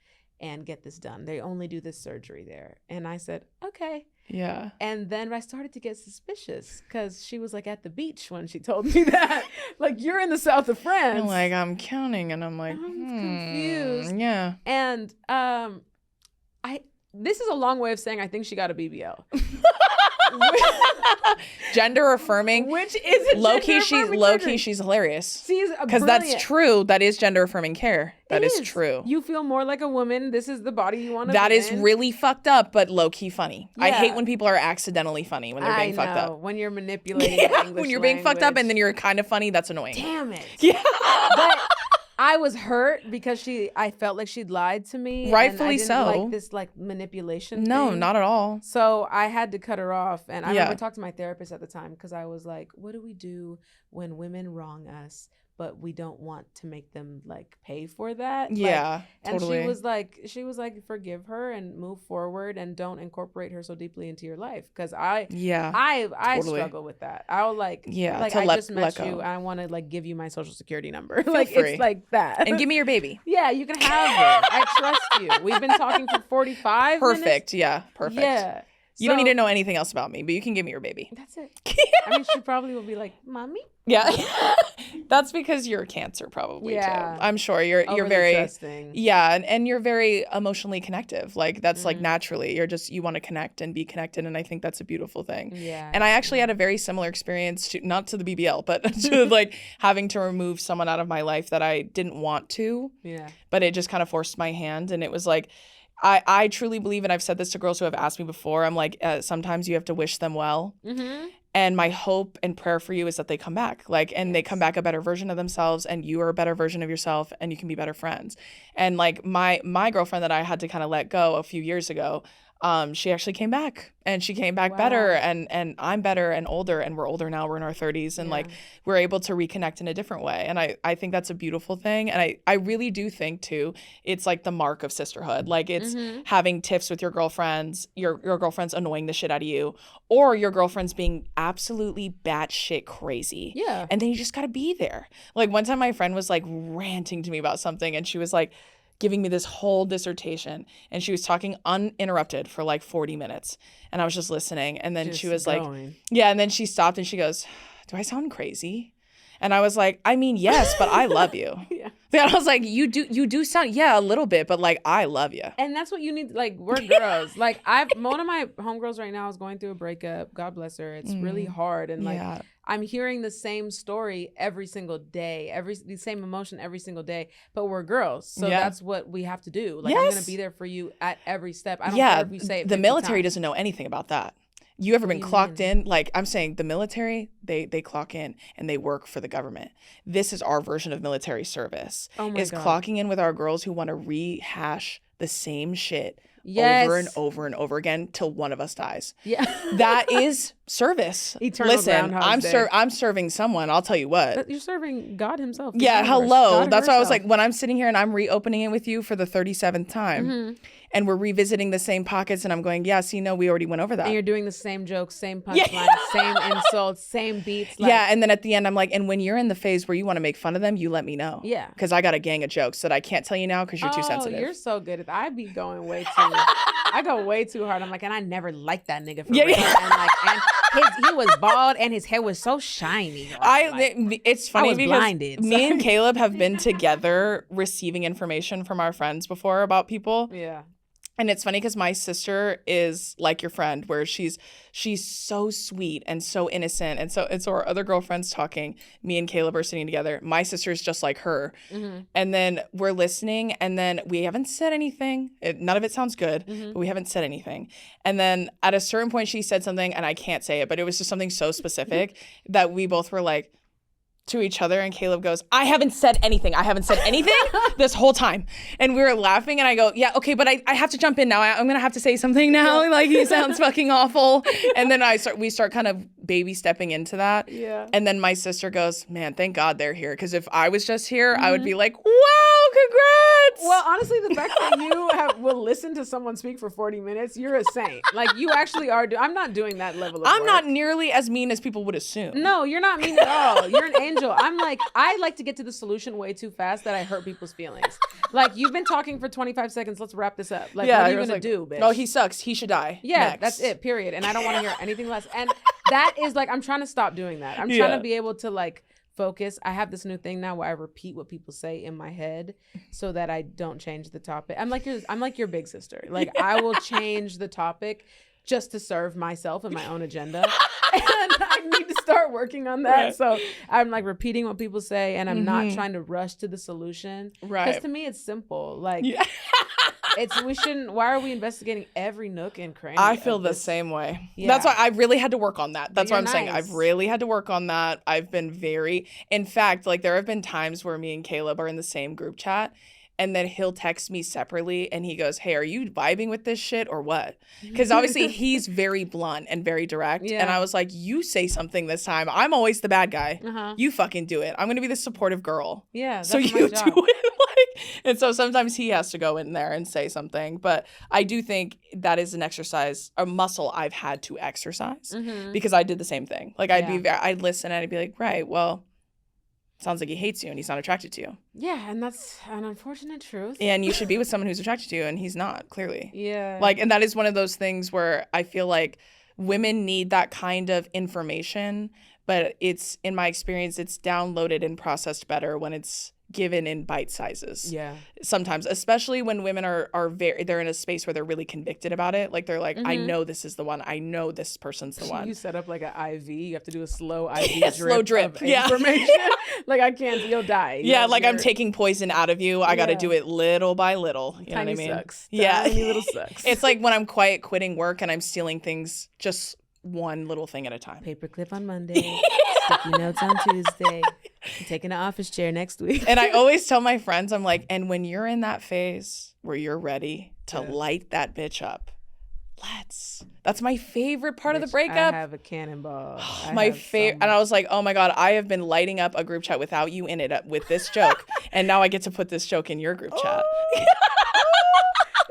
and get this done. They only do this surgery there. And I said, okay. Yeah. And then I started to get suspicious because she was like at the beach when she told me that. Like, you're in the south of France. I'm like, I'm counting, and I'm like, confused. Yeah. And this is a long way of saying I think she got a BBL. Gender affirming, which is low key. She's hilarious. She's because that's true. That is gender affirming care. That is true. You feel more like a woman. This is the body you want to. That be is in. really fucked up, but low key funny. Yeah. I hate when people are accidentally funny when they're being fucked up. When you're manipulating. The English when you're being fucked up and then you're kind of funny. That's annoying. Damn it. Yeah. But I was hurt because I felt like she'd lied to me. Rightfully and I so. didn't like this like manipulation No, thing. not at all. So I had to cut her off. And I remember I talked to my therapist at the time because I was like, what do we do when women wrong us, but we don't want to make them like pay for that? Yeah, and totally. she was like, forgive her and move forward and don't incorporate her so deeply into your life. Because I totally. struggle with that. I'll like, to I just met let you. go. I want to like give you my social security number. Like free. It's like that. And give me your baby. Yeah, you can have her. I trust you. We've been talking for 45 Perfect. minutes. Yeah, perfect. Yeah. You don't need to know anything else about me, but you can give me your baby. That's it. I mean, she probably will be like, Mommy? Yeah. That's because you're a Cancer probably too. I'm sure you're very trusting. Yeah, and you're very emotionally connective. Like that's like naturally. You want to connect and be connected, and I think that's a beautiful thing. Yeah. And I actually had a very similar experience to not to the BBL, but to like having to remove someone out of my life that I didn't want to. Yeah. But it just kind of forced my hand, and it was like I truly believe, and I've said this to girls who have asked me before, I'm like, sometimes you have to wish them well. Mm-hmm. And my hope and prayer for you is that they come back, like, and they come back a better version of themselves, and you are a better version of yourself, and you can be better friends. And like my girlfriend that I had to kind of let go a few years ago, she actually came back, and she came back better, and I'm better and older, and we're older now, we're in our 30s, and like we're able to reconnect in a different way. And I think that's a beautiful thing. And I really do think too, it's like the mark of sisterhood. Like it's having tiffs with your girlfriends, your girlfriend's annoying the shit out of you, or your girlfriend's being absolutely batshit crazy. Yeah. And then you just gotta be there. Like one time my friend was like ranting to me about something, and she was like giving me this whole dissertation, and she was talking uninterrupted for like 40 minutes, and I was just listening. And then she was like, and then she stopped and she goes, do I sound crazy? And I was like, I mean, yes, but I love you. And I was like, you do sound, a little bit, but like, I love you. And that's what you need. Like, we're girls. Like one of my homegirls right now is going through a breakup. God bless her. It's really hard. And like, I'm hearing the same story every single day, the same emotion every single day, but we're girls. So that's what we have to do. Like, I'm going to be there for you at every step. I don't care if you say it the 50 military times. doesn't know anything about that. You ever been clocked in? Like I'm saying, the military, they clock in and they work for the government. This is our version of military service. Oh my God. Clocking in with our girls who want to rehash the same shit over and over and over again till one of us dies. Yeah. That is service. Eternal Groundhog Day. I'm serving someone, I'll tell you what. You're serving God himself. Yeah, hello. That's why I was like, when I'm sitting here and I'm reopening it with you for the 37th time, and we're revisiting the same pockets, and I'm going, we already went over that. And you're doing the same jokes, same punchlines, same insults, same beats. Like, and then at the end, I'm like, and when you're in the phase where you want to make fun of them, you let me know. Yeah. Because I got a gang of jokes that I can't tell you now because you're too sensitive. You're so good at that. I be going way too I go way too hard. I'm like, and I never liked that nigga for real. And like, and He was bald and his hair was so shiny. It's funny was because blinded. me and Caleb have been together receiving information from our friends before about people. Yeah. And it's funny because my sister is like your friend, where she's so sweet and so innocent. And so our other girlfriends talking, me and Caleb are sitting together. My sister's just like her. Mm-hmm. And then we're listening, and then we haven't said anything. None of it sounds good, but we haven't said anything. And then at a certain point, she said something, and I can't say it, but it was just something so specific that we both were like, to each other, and Caleb goes, I haven't said anything this whole time. And we were laughing, and I go, yeah, okay, but I have to jump in now. I'm gonna have to say something now. Yeah. Like, he sounds fucking awful. And then we start kind of baby stepping into that. Yeah. And then my sister goes, man, thank God they're here, because if I was just here, I would be like, wow, congrats. Well, honestly, the fact that you will listen to someone speak for 40 minutes, you're a saint. Like, you actually are. I'm not doing that level of I'm work. not nearly as mean as people would assume. No, you're not mean at all. You're an angel. I like to get to the solution way too fast that I hurt people's feelings. Like, you've been talking for 25 seconds. Let's wrap this up. Like, what are you going to do, bitch? No, he sucks. He should die. Yeah, Next. that's it, period. And I don't want to hear anything less. And that is like, I'm trying to stop doing that. I'm trying to be able to like focus. I have this new thing now where I repeat what people say in my head so that I don't change the topic. I'm like your big sister. Like, I will change the topic just to serve myself and my own agenda. And I need to start working on that. Right. So I'm like repeating what people say, and I'm not trying to rush to the solution. Right. Because to me, it's simple. Like, why are we investigating every nook and cranny? I feel the same way. Yeah. That's why I really had to work on that. That's what I'm saying. I've really had to work on that. I've been in fact, like, there have been times where me and Caleb are in the same group chat, and then he'll text me separately, and he goes, hey, are you vibing with this shit or what? Because obviously he's very blunt and very direct. Yeah. And I was like, you say something this time. I'm always the bad guy. You fucking do it. I'm going to be the supportive girl. Yeah, that's so you my job. do it. And so sometimes he has to go in there and say something. But I do think that is an exercise, a muscle I've had to exercise, because I did the same thing. Like, I'd listen and I'd be like, right, well, sounds like he hates you and he's not attracted to you. Yeah, and that's an unfortunate truth. And you should be with someone who's attracted to you, and he's not, clearly. Yeah. Like, and that is one of those things where I feel like women need that kind of information, but it's, in my experience, it's downloaded and processed better when it's given in bite sizes. Yeah. Sometimes, especially when women are they're in a space where they're really convicted about it. Like, they're like, I know this is the one. I know this person's the one. You set up like an IV. You have to do a slow IV slow drip. Information. Like, I can't, you'll die. I'm taking poison out of you. I got to do it little by little. You know what I mean? Sucks. Tiny little sucks. It's like when I'm quitting work and I'm stealing things, just one little thing at a time. Paperclip on Monday. Sticky notes on Tuesday. I'm taking an office chair next week. And I always tell my friends, I'm like, and when you're in that phase where you're ready to light that bitch up, that's my favorite part of the breakup. I have a cannonball. My favorite. And I was like, oh my God, I have been lighting up a group chat without you in it with this joke. And now I get to put this joke in your group chat.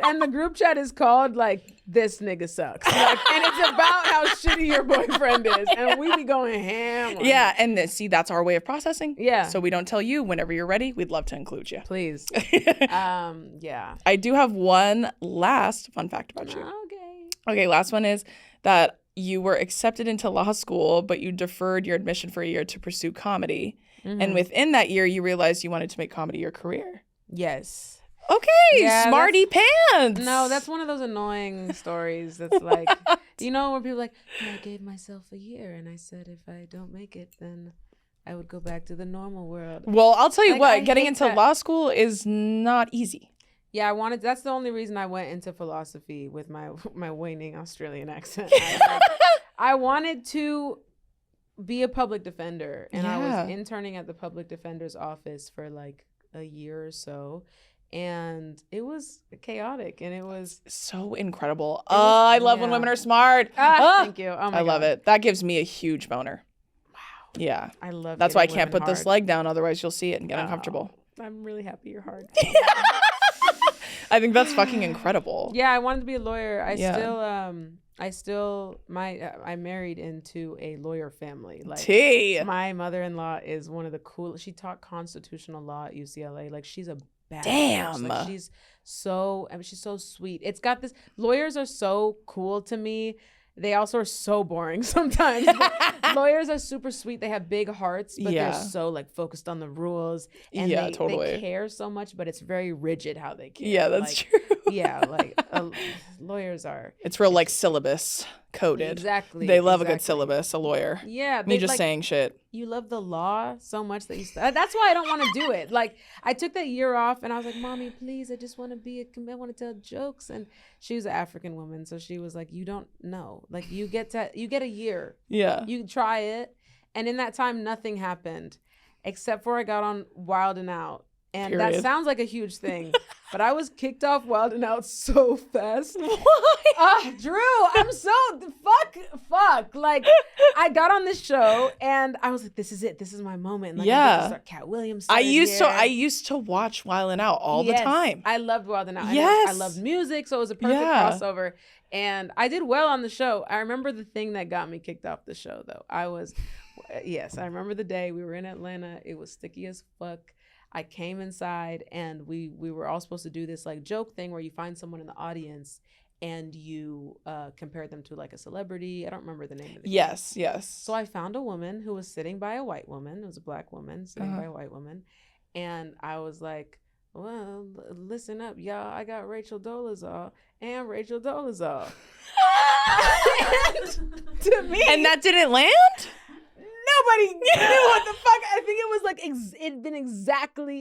And the group chat is called, like, this nigga sucks. Like, and it's about how shitty your boyfriend is. And we be going ham. Yeah. And see, that's our way of processing. Yeah. So we don't tell you. Whenever you're ready, we'd love to include you. Please. Yeah. I do have one last fun fact about you. Okay. Last one is that you were accepted into law school, but you deferred your admission for a year to pursue comedy. And within that year, you realized you wanted to make comedy your career. Yes. Okay, smarty pants. No, that's one of those annoying stories that's like, you know, where people are like, I gave myself a year and I said if I don't make it, then I would go back to the normal world. Well, I'll tell you what, getting into law school is not easy. Yeah, that's the only reason I went into philosophy with my waning Australian accent. I wanted to be a public defender, and I was interning at the public defender's office for like a year or so. And it was chaotic, and it was so incredible. I love when women are smart. Thank you. Oh my God. I love it. That gives me a huge boner. Wow. Yeah. I love it. That's why I can't put this leg down, otherwise you'll see it and get uncomfortable. I'm really happy you're hard. I think that's fucking incredible. Yeah, I wanted to be a lawyer. I married into a lawyer family. Like, my mother-in-law is one of the coolest. She taught constitutional law at UCLA. Like, she's a badass. Damn. Like, she's so sweet. It's got this, lawyers are so cool to me. They also are so boring sometimes. But lawyers are super sweet. They have big hearts, but they're so like focused on the rules. And they care so much, but it's very rigid how they care. Yeah, that's true. Yeah, like lawyers are. It's real like syllabus coded. Exactly. They love a good syllabus, a lawyer. Yeah. Me just saying shit. You love the law so much that that's why I don't want to do it. Like I took that year off and I was like, Mommy, please, I just want to I want to tell jokes. And she was an African woman. So she was like, you don't know. Like you get a year. Yeah. You try it. And in that time, nothing happened except for I got on Wild and Out. And that sounds like a huge thing, but I was kicked off Wild and Out so fast. Why? Drew, I'm so fuck. Like, I got on this show and I was like, this is it. This is my moment. Like, start Cat Williams. I used to watch Wild and Out all the time. I loved Wild and Out. Yes. I loved music, so it was a perfect crossover. And I did well on the show. I remember the thing that got me kicked off the show, though. I remember the day we were in Atlanta. It was sticky as fuck. I came inside and we were all supposed to do this like joke thing where you find someone in the audience and you compare them to like a celebrity. I don't remember the name of it. Yes. So I found a woman who was sitting by a white woman. It was a black woman sitting by a white woman. And I was like, well, listen up, y'all. I got Rachel Dolezal and Rachel Dolezal. To me. And that didn't land? Nobody knew what the fuck. I think it was like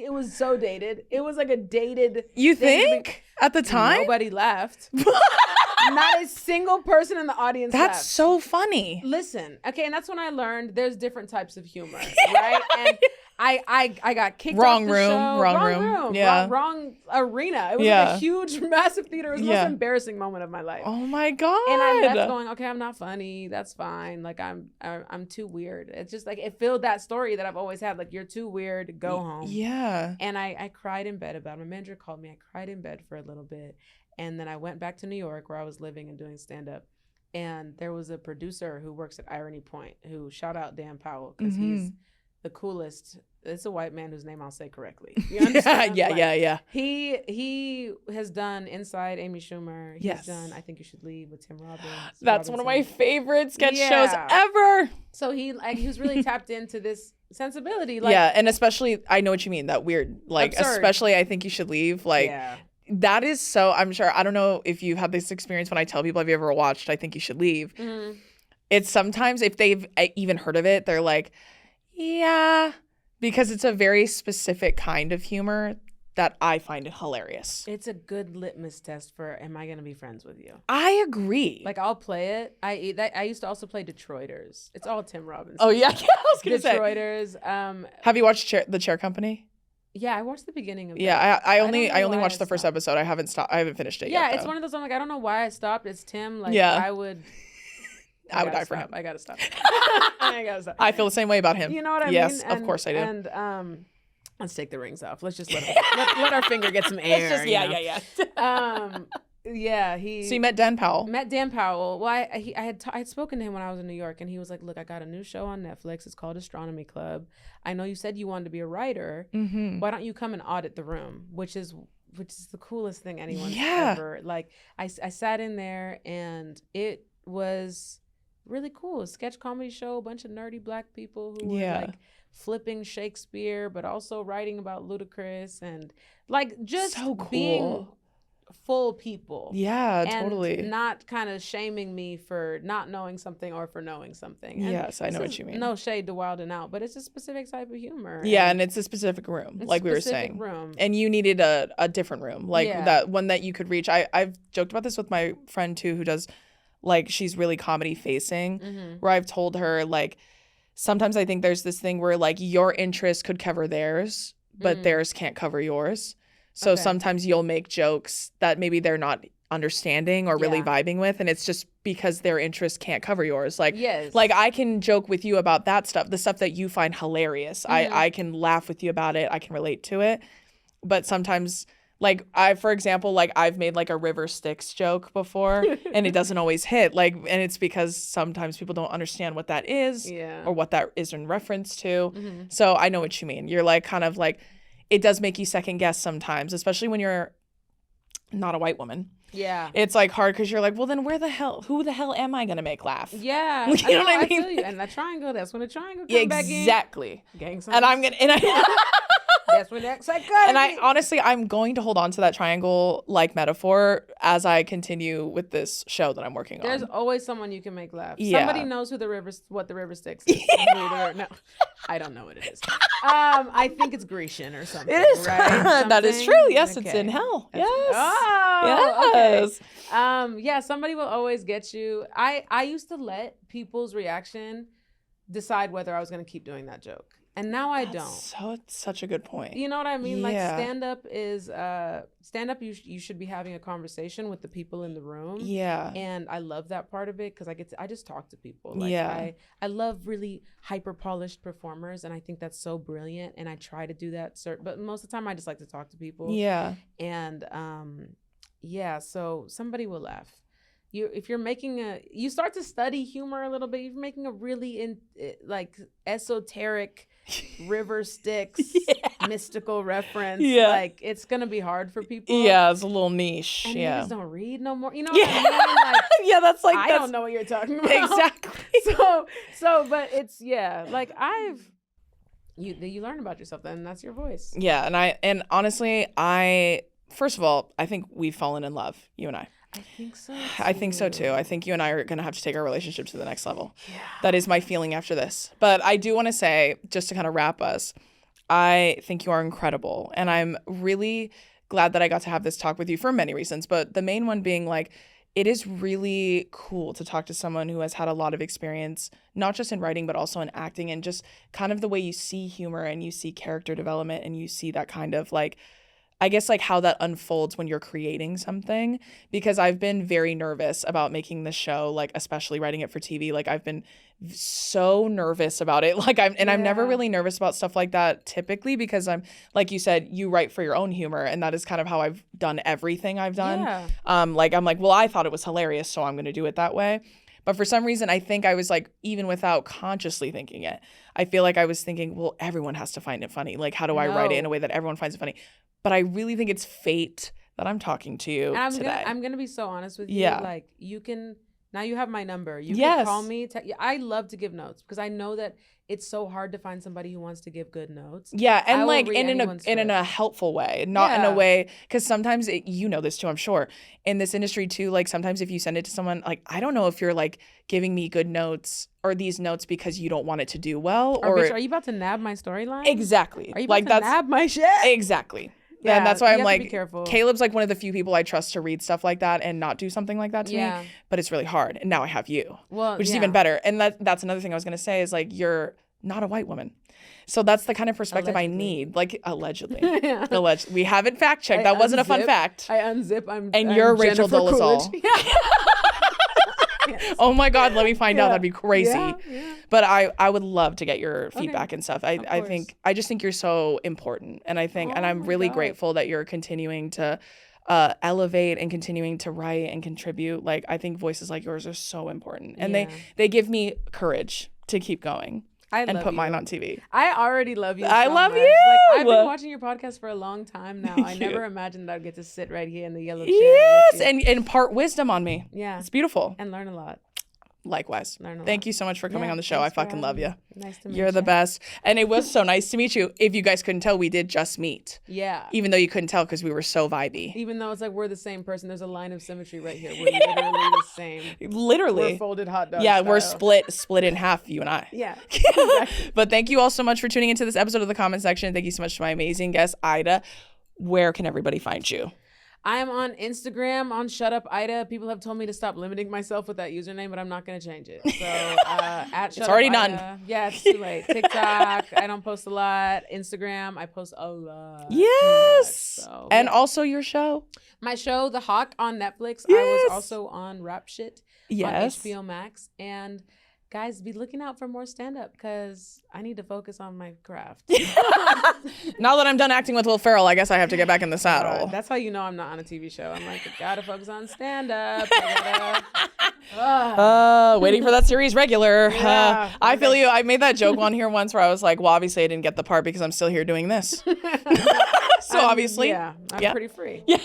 it was so dated. It was like a dated. You think? At the time? Nobody laughed. Not a single person in the audience laughed. That's so funny. Listen, okay, and that's when I learned there's different types of humor, right? And I got kicked off the show. Wrong room. Yeah. Wrong arena. It was like a huge, massive theater. It was the most embarrassing moment of my life. Oh my God. And I left going, okay, I'm not funny. That's fine. Like I'm too weird. It's just like it filled that story that I've always had. Like you're too weird. Go home. Yeah. And I cried in bed about it. My manager called me. I cried in bed for a little bit. And then I went back to New York where I was living and doing stand-up. And there was a producer who works at Irony Point who shout out Dan Powell because he's the coolest. It's a white man whose name I'll say correctly. You understand? Yeah. He has done Inside Amy Schumer. He's done I Think You Should Leave with Tim Robbins. That's one of my favorite sketch shows ever. So he was really tapped into this sensibility. Like, and especially, I know what you mean, that weird, like, absurd. Especially I Think You Should Leave. Like, that is so, I'm sure, I don't know if you've had this experience when I tell people, have you ever watched I Think You Should Leave? Mm-hmm. It's sometimes, if they've even heard of it, they're like, yeah, because it's a very specific kind of humor that I find it hilarious. It's a good litmus test for, am I going to be friends with you? I agree. Like, I'll play it. I used to also play Detroiters. It's all Tim Robbins. Oh, yeah. I was going to say. Detroiters. Have you watched The Chair Company? Yeah, I watched the beginning of it. Yeah, I only watched the first episode. I haven't finished it yet. Yeah, it's one of those, I'm like, I don't know why I stopped. It's Tim. Like, I would die for him. I gotta stop. I gotta stop. I feel the same way about him. You know what I mean? Yes, of course I do. And let's take the rings off. Let's just let our finger get some air. Yeah. Yeah, So you met Dan Powell. Well, I had spoken to him when I was in New York, and he was like, "Look, I got a new show on Netflix. It's called Astronomy Club. I know you said you wanted to be a writer. Mm-hmm. Why don't you come and audit the room?" Which is the coolest thing anyone's ever. Like, I sat in there, and it was really cool. A sketch comedy show, a bunch of nerdy black people who were like flipping Shakespeare, but also writing about Ludacris, and like just so cool. Being full people. Yeah, totally. And not kind of shaming me for not knowing something or for knowing something. And yes, I know what you mean. No shade to Wild and Out, but it's a specific type of humor. Yeah, and it's a specific room, like we were saying. Room. And you needed a different room, like that one that you could reach. I've joked about this with my friend too, who does, like, she's really comedy facing, where I've told her, like, sometimes I think there's this thing where, like, your interest could cover theirs, but theirs can't cover yours. So sometimes you'll make jokes that maybe they're not understanding or really vibing with, and it's just because their interest can't cover yours. Like, like I can joke with you about that stuff, the stuff that you find hilarious. I can laugh with you about it. I can relate to it. But sometimes, like, for example, like, I've made like a River Styx joke before and it doesn't always hit. Like, and it's because sometimes people don't understand what that is or what that is in reference to. So I know what you mean. You're like, kind of like, it does make you second guess sometimes, especially when you're not a white woman. Yeah. It's like hard because you're like, well, then who the hell am I going to make laugh? Yeah. You know what I mean? feel you. And the triangle, that's when the triangle comes back in. Exactly. Gang signs. And I'm going to, That's when that's like, and I honestly, I'm going to hold on to that triangle like metaphor as I continue with this show that I'm working There's on. always someone you can make laugh. Yeah. Somebody knows what the River Styx is. No, I don't know what it is. I think it's Grecian or something. It is. Right? That is true. Yes, Okay. it's in hell. That's- Yes. Oh, Yes. okay. Yeah, somebody will always get you. I used to let people's reaction decide whether I was going to keep doing that joke. And now I don't. So it's such a good point. You know what I mean? Like Yeah. stand up you should be having a conversation with the people in the room. Yeah. And I love that part of it because I just talk to people. Like Yeah. I love really hyper polished performers, and I think that's so brilliant, and I try to do that but most of the time I just like to talk to people. Yeah. And yeah, so somebody will laugh. If you're making you start to study humor a little bit, you're making a really like esoteric River Styx mystical reference. Yeah. Like it's gonna be hard for people. Yeah, it's a little niche. And yeah. niggas don't read no more. You know what I mean? Like, yeah, that's like I don't know what you're talking about. Exactly. So but it's like you learn about yourself, then that's your voice. Yeah, and honestly, first of all, I think we've fallen in love, you and I. I think so. I think so too. I think you and I are going to have to take our relationship to the next level. Yeah. That is my feeling after this. But I do want to say, just to kind of wrap us, I think you are incredible. And I'm really glad that I got to have this talk with you for many reasons. But the main one being like, it is really cool to talk to someone who has had a lot of experience, not just in writing, but also in acting, and just kind of the way you see humor and you see character development and you see that kind of like, I guess like how that unfolds when you're creating something, because I've been very nervous about making this show, like especially writing it for TV. Like I've been so nervous about it. Like I'm never really nervous about stuff like that typically, because I'm, like you said, you write for your own humor, and that is kind of how I've done everything I've done. Yeah. Like I'm like, well, I thought it was hilarious, so I'm going to do it that way. But for some reason, I think I was like, even without consciously thinking it, I feel like I was thinking, well, everyone has to find it funny. Like, how do I write it in a way that everyone finds it funny? But I really think it's fate that I'm talking to you today. I'm gonna be so honest with you. Yeah. Like now you have my number. You Yes. can call me. I love to give notes because I know that it's so hard to find somebody who wants to give good notes. Yeah, I and will like read in anyone's a helpful way, not in a Yeah. way, because sometimes you know this too, I'm sure, in this industry too, like sometimes if you send it to someone, like I don't know if you're like giving me good notes or these notes because you don't want it to do well, or bitch, are you about to nab my storyline? exactly, Are you about like to that's nab my shit? exactly. Yeah, and that's why you I'm have to be like, careful. Caleb's like one of the few people I trust to read stuff like that and not do something like that to Yeah. me. But it's really hard. And now I have you, Well, which is yeah. even better. And that's another thing I was going to say is like, you're not a white woman. So that's the kind of perspective I need. Like, allegedly. Yeah. Allegedly. We haven't fact checked. I That wasn't a fun unzip- fact. I unzip. And you're Rachel Jennifer Dolezal. Coolidge. Yeah. Yes. Oh my God, let me find out. Yeah. That'd be crazy. Yeah. But I would love to get your feedback and stuff. I course. just think you're so important. And I think, and Oh I'm my really God. grateful that you're continuing to elevate and continuing to write and contribute. Like, I think voices like yours are so important. And Yeah. they give me courage to keep going I and love put you. mine on TV. I already love you. I so love much. you. Like, I've been watching your podcast for a long time now. I you. never imagined I'd get to sit right here in the yellow chair. Yes, with you. and impart wisdom on me. Yeah. It's beautiful. And learn a lot. Likewise. Learn a lot. Thank you so much for coming Yeah, on the show. I thanks for fucking love you. having me. Nice to meet you. You're the best. And it was so nice to meet you. If you guys couldn't tell, we did just meet. Yeah. Even though you couldn't tell because we were so vibey. Even though it's like we're the same person, there's a line of symmetry right here. We're literally the same. Literally. We're folded hot dog Yeah, we're style. split in half, you and I. Yeah. But thank you all so much for tuning into this episode of the comment section. Thank you so much to my amazing guest, Aida. Where can everybody find you? I am on Instagram on Shut Up Ida. People have told me to stop limiting myself with that username, but I'm not going to change it. So at Shut already Up done. Ida. Yeah, it's too late. TikTok, I don't post a lot. Instagram, I post a lot. Yes. Too much, so, And yeah. also your show. My show, The Hawk, on Netflix. I Yes. was also on Rap Shit Yes. on HBO Max. And guys, be looking out for more stand-up because I need to focus on my craft. Now that I'm done acting with Will Ferrell, I guess I have to get back in the saddle. That's how you know I'm not on a TV show. I'm like, I gotta focus on stand-up. Waiting for that series regular. Yeah. I feel you. I made that joke on here once where I was like, well, obviously I didn't get the part because I'm still here doing this. So obviously, I'm pretty free. Yeah.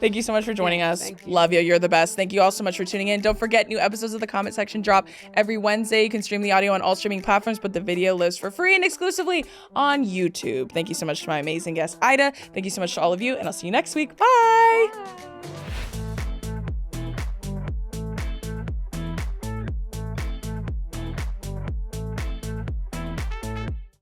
Thank you so much for joining us. Thank you. Love you. You're the best. Thank you all so much for tuning in. Don't forget, new episodes of the comment section drop every Wednesday. You can stream the audio on all streaming platforms, but the video lives for free and exclusively on YouTube. Thank you so much to my amazing guest, Aida. Thank you so much to all of you, and I'll see you next week. Bye. Bye.